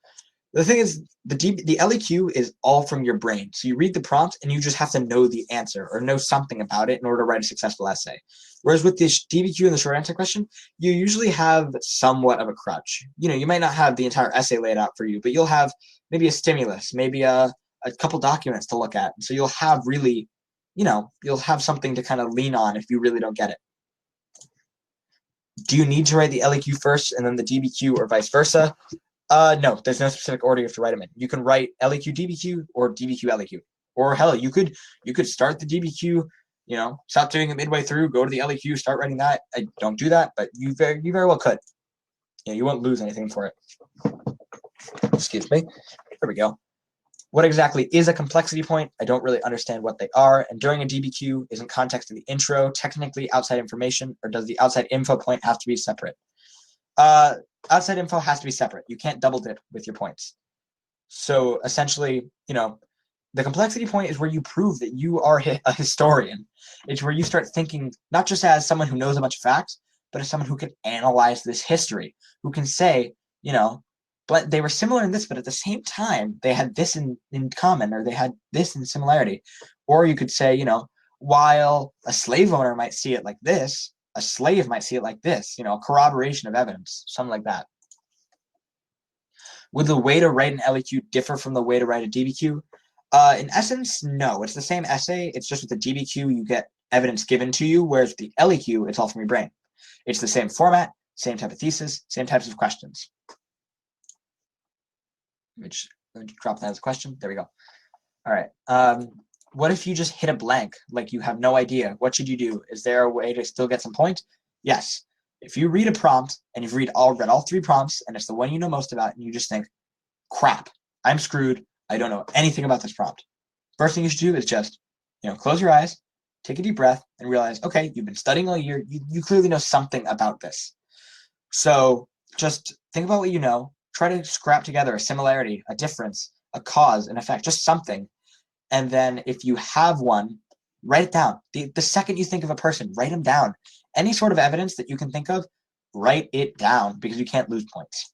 The thing is, the LEQ is all from your brain. So you read the prompt and you just have to know the answer or know something about it in order to write a successful essay. Whereas with this DBQ and the short answer question, you usually have somewhat of a crutch. You might not have the entire essay laid out for you, but you'll have maybe a stimulus, maybe a couple documents to look at. So you'll have really, you'll have something to kind of lean on if you really don't get it. Do you need to write the LEQ first and then the DBQ or vice versa? No, there's no specific order you have to write them in. You can write LEQ DBQ or DBQ LEQ. Or hell, you could start the DBQ, stop doing it midway through, go to the LEQ, start writing that. I don't do that, but you very well could. You won't lose anything for it. Excuse me. There we go. What exactly is a complexity point? I don't really understand what they are. And during a DBQ, isn't context in the intro technically outside information, or does the outside info point have to be separate? Outside info has to be separate. You can't double dip with your points. So essentially, the complexity point is where you prove that you are a historian. It's where you start thinking not just as someone who knows a bunch of facts, but as someone who can analyze this history, who can say, but they were similar in this, but at the same time, they had this in common, or they had this in similarity. Or you could say, while a slave owner might see it like this, a slave might see it like this, corroboration of evidence, something like that. Would the way to write an LEQ differ from the way to write a DBQ? In essence, no. It's the same essay. It's just with the DBQ, you get evidence given to you, whereas with the LEQ, it's all from your brain. It's the same format, same type of thesis, same types of questions. Let me drop that as a question. There we go. All right. What if you just hit a blank, like you have no idea? What should you do? Is there a way to still get some points? Yes. If you read a prompt and you've read all 3 prompts and it's the one you know most about and you just think, crap, I'm screwed. I don't know anything about this prompt. first thing you should do is just, close your eyes, take a deep breath, and realize, okay, you've been studying all year. You clearly know something about this. So just think about what you know. Try to scrap together a similarity, a difference, a cause, an effect, just something. And then if you have one, write it down. The second you think of a person, write them down. Any sort of evidence that you can think of, write it down because you can't lose points.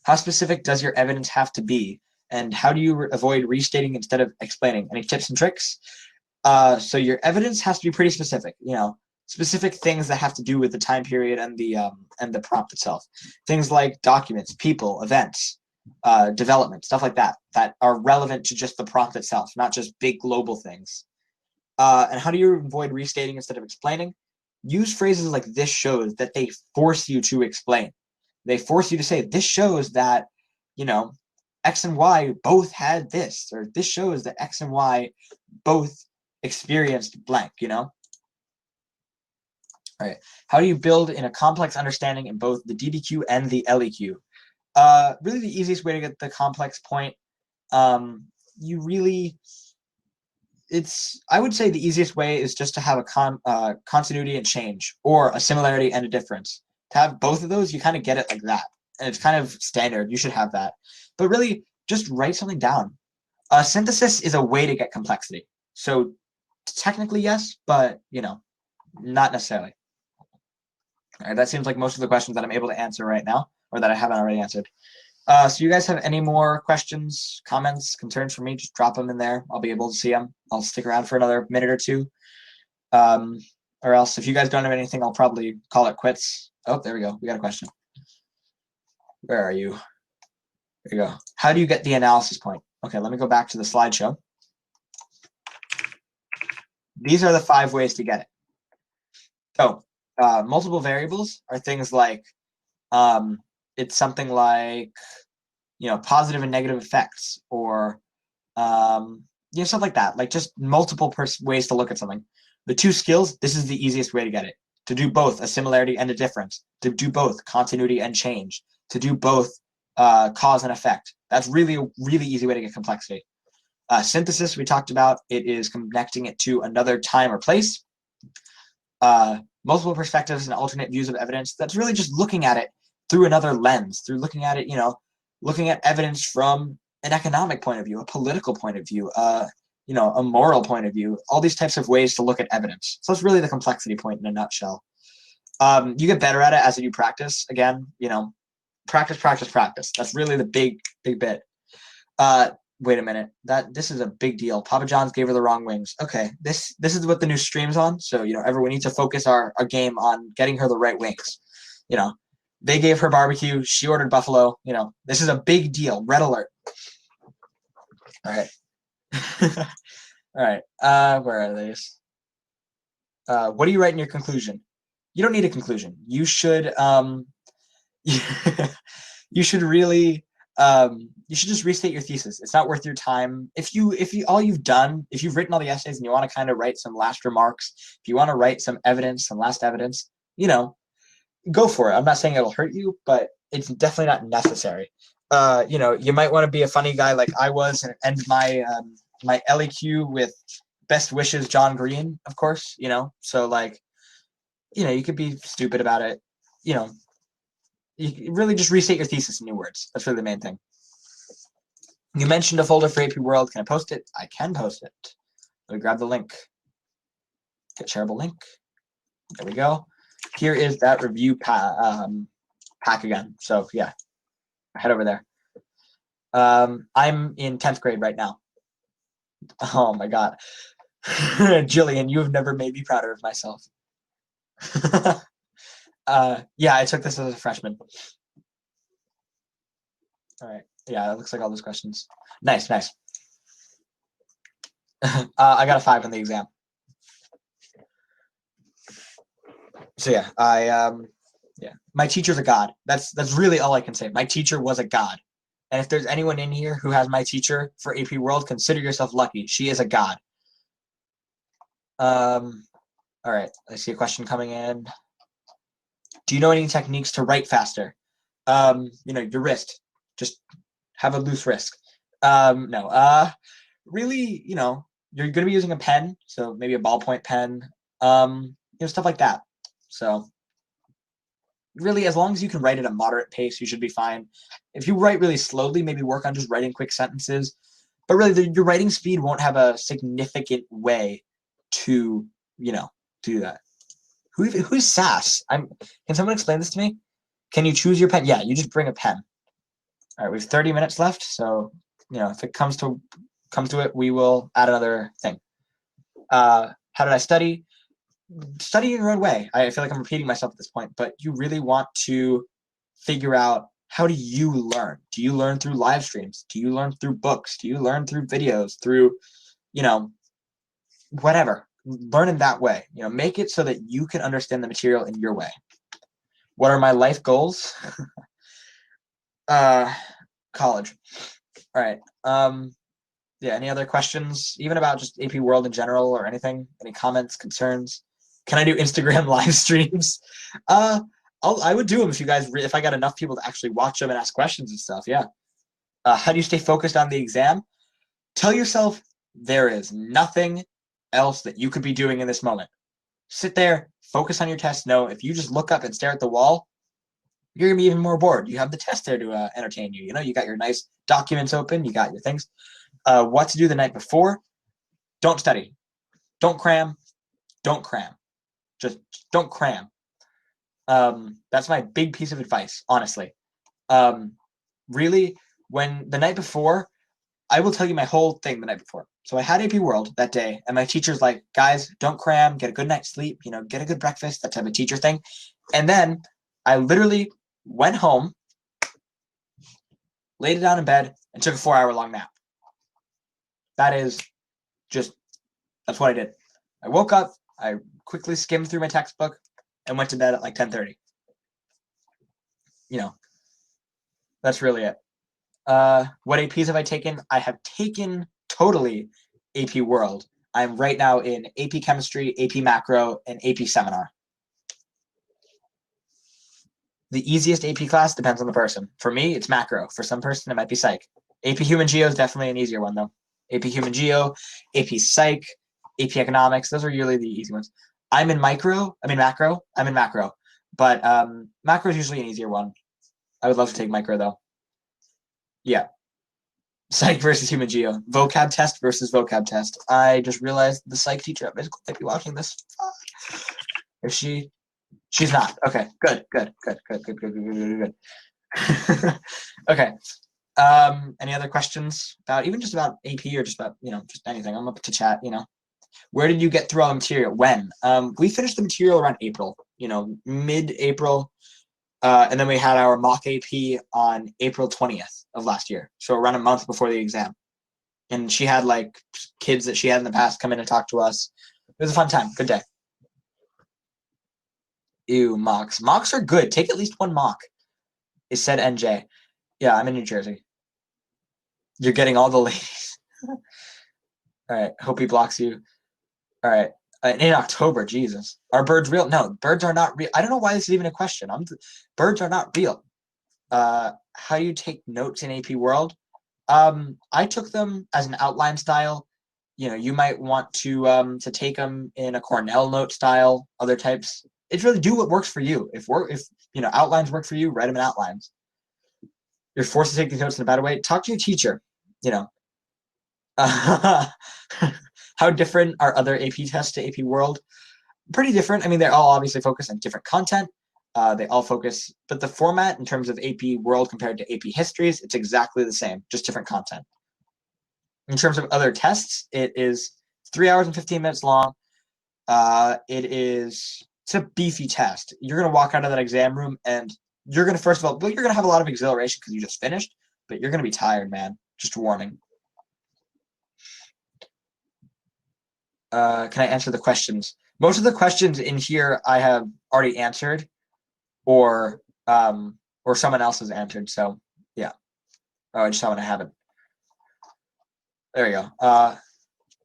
How specific does your evidence have to be? And how do you avoid restating instead of explaining? Any tips and tricks? So your evidence has to be pretty specific, specific things that have to do with the time period and the prompt itself. Things like documents, people, events, development, stuff like that are relevant to just the prompt itself, not just big global things. And how do you avoid restating instead of explaining? Use phrases like "this shows" that they force you to explain. They force you to say, this shows that, X and Y both had this, or this shows that X and Y both experienced blank, All right. How do you build in a complex understanding in both the DBQ and the LEQ? Really the easiest way to get the complex point, I would say the easiest way is just to have a continuity and change, or a similarity and a difference. To have both of those, you kind of get it like that. And it's kind of standard. You should have that. But really, just write something down. Synthesis is a way to get complexity. So technically, yes, but, not necessarily. All right, that seems like most of the questions that I'm able to answer right now, or that I haven't already answered. So you guys have any more questions, comments, concerns for me? Just drop them in there. I'll be able to see them. I'll stick around for another minute or two. Or else, if you guys don't have anything, I'll probably call it quits. Oh, there we go. We got a question. Where are you? There you go. How do you get the analysis point? Okay, let me go back to the slideshow. These are the 5 ways to get it. So, multiple variables are things like, it's something like, positive and negative effects, or, stuff like that. Like just multiple ways to look at something. The 2 skills, this is the easiest way to get it. To do both a similarity and a difference. To do both continuity and change. To do both cause and effect. That's really a really easy way to get complexity. Synthesis, we talked about, it is connecting it to another time or place. Multiple perspectives and alternate views of evidence, that's really just looking at it through another lens, through looking at it, looking at evidence from an economic point of view, a political point of view, a moral point of view, all these types of ways to look at evidence. So that's really the complexity point in a nutshell. You get better at it as you practice. Again, practice. That's really the big bit. Wait a minute. This is a big deal. Papa John's gave her the wrong wings. Okay, this is what the new stream's on. So everyone needs to focus our game on getting her the right wings. They gave her barbecue. She ordered buffalo. This is a big deal. Red alert. All right. All right. Where are these? What do you write in your conclusion? You don't need a conclusion. You should you should really you should just restate your thesis. It's not worth your time. If you've written all the essays and you want to kind of write some last remarks, if you want to write some evidence, some last evidence, go for it. I'm not saying it'll hurt you, but it's definitely not necessary. You might want to be a funny guy like I was and end my my LEQ with best wishes, John Green, of course, so like, you could be stupid about it, you really just restate your thesis in new words. That's really the main thing. You mentioned a folder for AP World. Can I post it? I can post it. Let me grab the link. Get shareable link. There we go. Here is that review pack again. So yeah, head over there. I'm in 10th grade right now. Oh my God. Jillian, you have never made me prouder of myself. Yeah, I took this as a freshman. All right. Yeah, it looks like all those questions. Nice. I got a 5 on the exam. So yeah, my teacher's a god. That's really all I can say. My teacher was a god. And if there's anyone in here who has my teacher for AP World, consider yourself lucky. She is a god. All right, I see a question coming in. Do you know any techniques to write faster? Your wrist. Just have a loose wrist. No. Really, you're going to be using a pen, so maybe a ballpoint pen, stuff like that. So really, as long as you can write at a moderate pace, you should be fine. If you write really slowly, maybe work on just writing quick sentences. But really, your writing speed won't have a significant way to, do that. Who's Sass? Can someone explain this to me? Can you choose your pen? Yeah, you just bring a pen. All right, we have 30 minutes left, so if it comes to it, we will add another thing. How did I study? Study in your own way. I feel like I'm repeating myself at this point, but you really want to figure out, how do you learn? Do you learn through live streams? Do you learn through books? Do you learn through videos? Through, whatever. Learn in that way. Make it so that you can understand the material in your way. What are my life goals? College. All right. Yeah, any other questions, even about just AP World in general or anything? Any comments, concerns? Can I do Instagram live streams? I would do them if I got enough people to actually watch them and ask questions and stuff. Yeah. How do you stay focused on the exam? Tell yourself there is nothing else that you could be doing in this moment. Sit there, focus on your test. No, if you just look up and stare at the wall, you're gonna be even more bored. You have the test there to entertain you. You got your nice documents open. You got your things. What to do the night before? Don't study. Don't cram. Don't cram. Just don't cram. That's my big piece of advice, honestly. Really, when the night before, I will tell you my whole thing the night before. So I had AP World that day, and my teacher's like, guys, don't cram, get a good night's sleep, get a good breakfast, that type of teacher thing. And then I literally went home, laid it down in bed, and took a 4-hour-long nap. That's what I did. I woke up, I quickly skimmed through my textbook, and went to bed at like 10:30. That's really it. What APs have I taken? I have taken totally AP World. I'm right now in AP Chemistry, AP Macro, and AP Seminar. The easiest AP class depends on the person. For me, it's Macro. For some person, it might be Psych. AP Human Geo is definitely an easier one, though. AP Human Geo, AP Psych, AP Economics, those are usually the easy ones. I'm in Macro. But Macro is usually an easier one. I would love to take Micro, though. Yeah. Psych versus Human Geo. Vocab test versus vocab test. I just realized the Psych teacher at Physical might be watching this. If she's not. Okay, good. Okay. Any other questions about even about AP or just about, just anything? I'm up to chat, Where did you get through all the material? When? We finished the material around April, mid-April. And then we had our mock AP on April 20th of last year. So around a month before the exam. And she had kids that she had in the past come in and talk to us. It was a fun time. Good day. Ew, mocks. Mocks are good. Take at least one mock. It said NJ. Yeah, I'm in New Jersey. You're getting all the ladies. All right. Hope he blocks you. All right. In October, Jesus. Are birds real? No, birds are not real. I don't know why this is even a question. Birds are not real. How do you take notes in AP World? I took them as an outline style. You might want to take them in a Cornell note style, other types. It's really do what works for you. If outlines work for you, write them in outlines. You're forced to take these notes in a bad way. Talk to your teacher. How different are other AP tests to AP World? Pretty different. I mean, they're all obviously focused on different content. They all focus, but the format in terms of AP World compared to AP Histories, it's exactly the same, just different content. In terms of other tests, it is 3 hours and 15 minutes long. It's a beefy test. You're going to walk out of that exam room and you're going to, first of all, you're going to have a lot of exhilaration because you just finished, but you're going to be tired, man. Just a warning. Can I answer the questions? Most of the questions in here I have already answered, or someone else has answered. So yeah. Oh, I just saw when I haven't. There you go.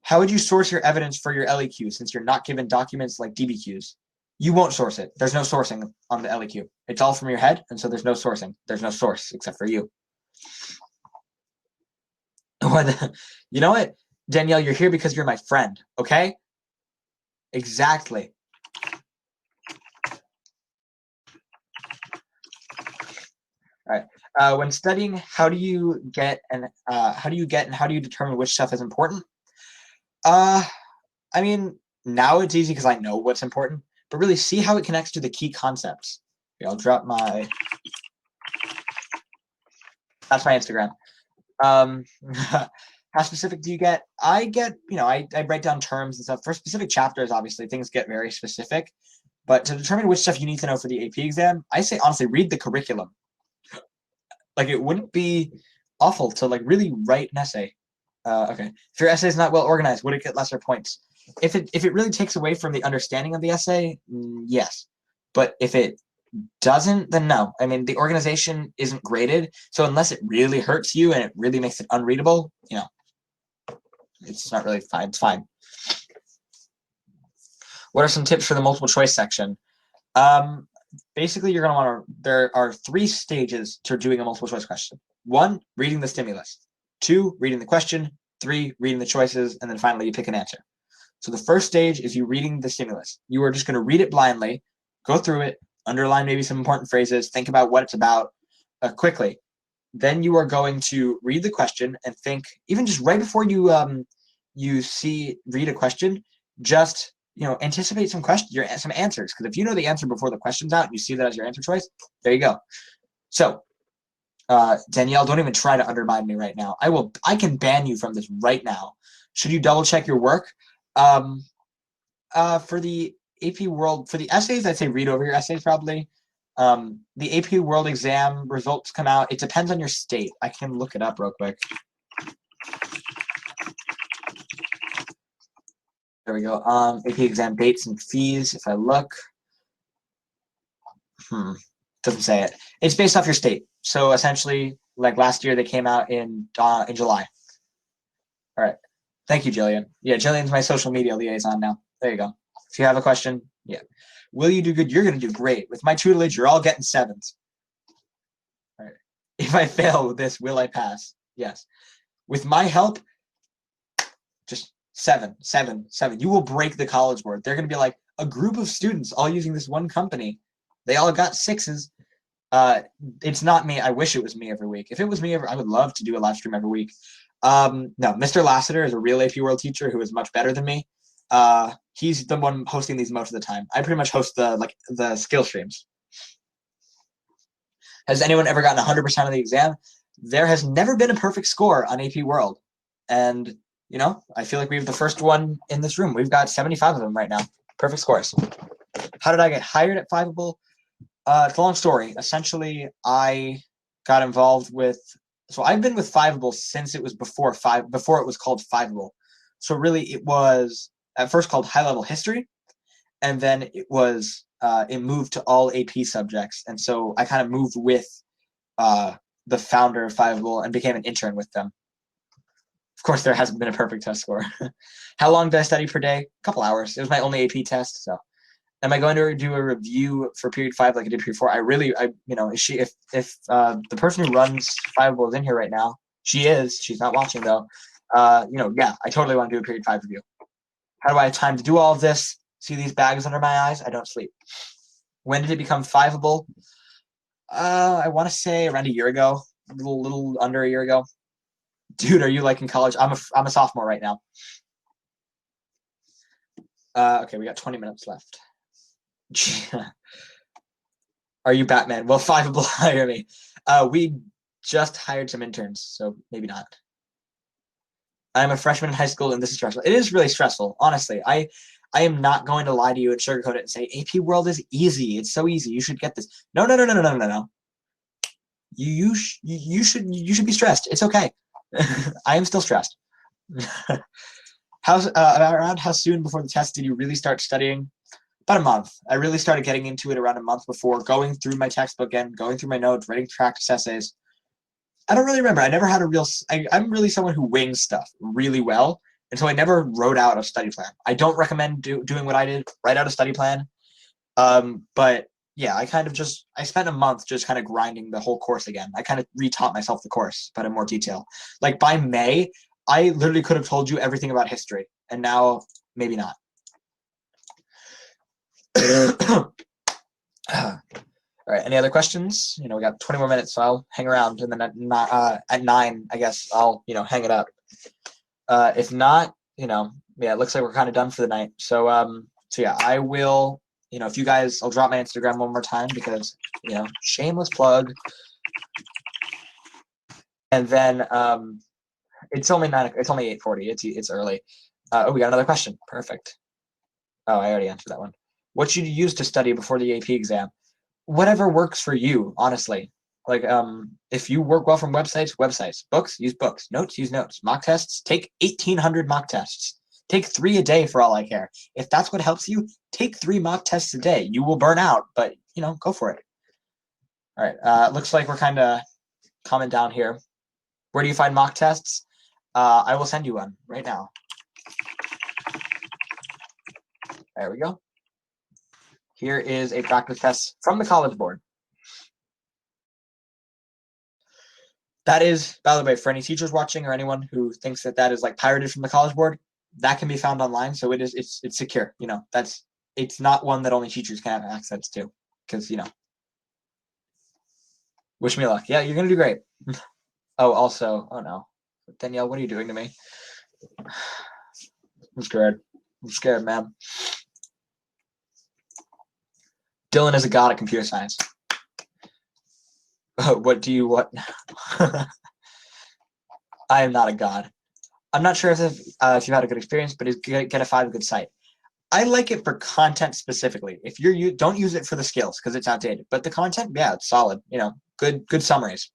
How would you source your evidence for your LEQ since you're not given documents like DBQs? You won't source it. There's no sourcing on the LEQ. It's all from your head, and so there's no sourcing. There's no source except for you. You know what, Danielle, you're here because you're my friend, okay? Exactly. All right. When studying, how do you get and how do you determine which stuff is important? I mean, now it's easy because I know what's important, but really see how it connects to the key concepts. Okay, I'll drop my. That's my Instagram. How specific do you get? I get, I break down terms and stuff. For specific chapters, obviously, things get very specific. But to determine which stuff you need to know for the AP exam, I say, honestly, read the curriculum. Like, it wouldn't be awful to, like, really write an essay. Okay. If your essay is not well organized, would it get lesser points? If it really takes away from the understanding of the essay, yes. But if it doesn't, then no. I mean, the organization isn't graded, so unless it really hurts you and it really makes it unreadable, it's not really fine. It's fine. What are some tips for the multiple choice section? Basically, you're going to want to, there are 3 stages to doing a multiple choice question. 1, reading the stimulus. 2, reading the question. 3, reading the choices. And then finally, you pick an answer. So the first stage is you reading the stimulus. You are just going to read it blindly, go through it, underline maybe some important phrases, think about what it's about quickly. Then you are going to read the question and think, even just right before you read a question, just anticipate some some answers. Because if you know the answer before the question's out and you see that as your answer choice, there you go. So Danielle, don't even try to undermine me right now. I can ban you from this right now. Should you double check your work? For the AP World, for the essays, I'd say read over your essays probably. The AP World exam results come out. It depends on your state. I can look it up real quick. There we go. AP exam dates and fees. If I look, doesn't say it. It's based off your state. So essentially, like last year, they came out in July. All right. Thank you, Jillian. Yeah, Jillian's my social media liaison now. There you go. If you have a question, yeah. Will you do good? You're going to do great. With my tutelage, you're all getting 7s. All right. If I fail with this, will I pass? Yes. With my help, just 7, 7, 7. You will break the College Board. They're going to be like a group of students all using this one company. They all got 6s. It's not me. I wish it was me every week. If it was me, I would love to do a live stream every week. No, Mr. Lassiter is a real AP World teacher who is much better than me. He's the one hosting these most of the time. I pretty much host the skill streams. Has anyone ever gotten 100% of the exam? There has never been a perfect score on AP World. And, I feel like we have the first one in this room. We've got 75 of them right now. Perfect scores. How did I get hired at Fiveable? It's a long story. Essentially, I got involved with, so I've been with Fiveable since it was before it was called Fiveable. So really it was at first called High Level History, and then it moved to all AP subjects. And so I kind of moved with the founder of Fiveable and became an intern with them. Of course, there hasn't been a perfect test score. How long did I study per day? A couple hours. It was my only AP test, so. Am I going to do a review for period 5 like I did period 4? If the person who runs Fiveable is in here right now, she's not watching though. Yeah, I totally want to do a period 5 review. How do I have time to do all of this? See these bags under my eyes? I don't sleep. When did it become Fiveable? I want to say around a year ago, a little under a year ago. Dude, are you like in college? I'm a sophomore right now. Okay, we got 20 minutes left. Are you Batman? Well, Fiveable hire me. We just hired some interns, so maybe not. I'm a freshman in high school, and this is stressful. It is really stressful, honestly. I am not going to lie to you and sugarcoat it and say AP World is easy. It's so easy. You should get this. No. You should be stressed. It's okay. I am still stressed. Around how soon before the test did you really start studying? About a month. I really started getting into it around a month before, going through my textbook again, going through my notes, writing practice essays. I don't really remember. I never had a real. I'm really someone who wings stuff really well, and so I never wrote out a study plan. I don't recommend doing what I did. Write out a study plan. But yeah, I spent a month just kind of grinding the whole course again. I kind of retaught myself the course, but in more detail. Like by May, I literally could have told you everything about history, and now maybe not. All right, any other questions? We got 20 more minutes, so I'll hang around, and then at 9, I guess I'll, hang it up. If not, yeah, it looks like we're kind of done for the night. So yeah, I will, if you guys, I'll drop my Instagram one more time because, shameless plug. And then it's only 8:40. It's early. Oh, we got another question. Perfect. Oh, I already answered that one. What should you use to study before the AP exam? Whatever works for you, honestly. Like, if you work well from websites, books, use books, notes, use notes, mock tests, take 1,800 mock tests. Take 3 a day for all I care. If that's what helps you, take 3 mock tests a day. You will burn out, but, go for it. All right, looks like we're kind of coming down here. Where do you find mock tests? I will send you one right now. There we go. Here is a practice test from the College Board. That is, by the way, for any teachers watching or anyone who thinks that is like pirated from the College Board, that can be found online. So it's secure. It's not one that only teachers can have access to because, wish me luck. Yeah, you're going to do great. Oh, also, oh no. Danielle, what are you doing to me? I'm scared. I'm scared, man. Dylan is a god at computer science. What? I am not a god. I'm not sure if you've had a good experience, but get a 5 good site. I like it for content specifically. If don't use it for the skills because it's outdated. But the content, yeah, it's solid. Good summaries.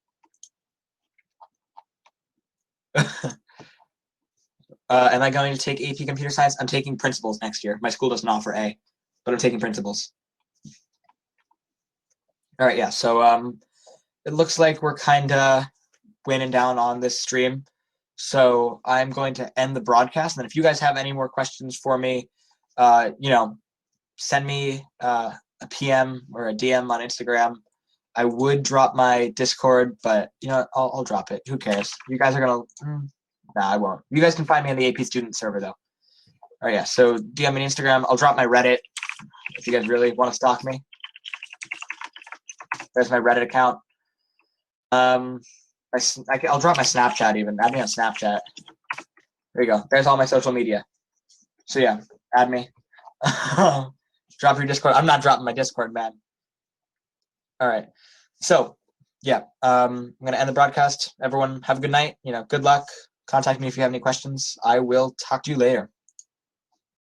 Am I going to take AP Computer Science? I'm taking Principles next year. My school doesn't offer A, but I'm taking Principles. All right, yeah. So it looks like we're kind of winning down on this stream. So I'm going to end the broadcast. And then if you guys have any more questions for me, send me a PM or a DM on Instagram. I would drop my Discord, but I'll drop it. Who cares? You guys are gonna. Nah, I won't. You guys can find me on the AP student server though. All right, yeah. So DM me on Instagram. I'll drop my Reddit if you guys really want to stalk me. There's my Reddit account. I'll drop my Snapchat even. Add me on Snapchat. There you go. There's all my social media. So yeah, add me. Drop your Discord. I'm not dropping my Discord, man. All right. So yeah, I'm gonna end the broadcast. Everyone have a good night. Good luck. Contact me if you have any questions. I will talk to you later.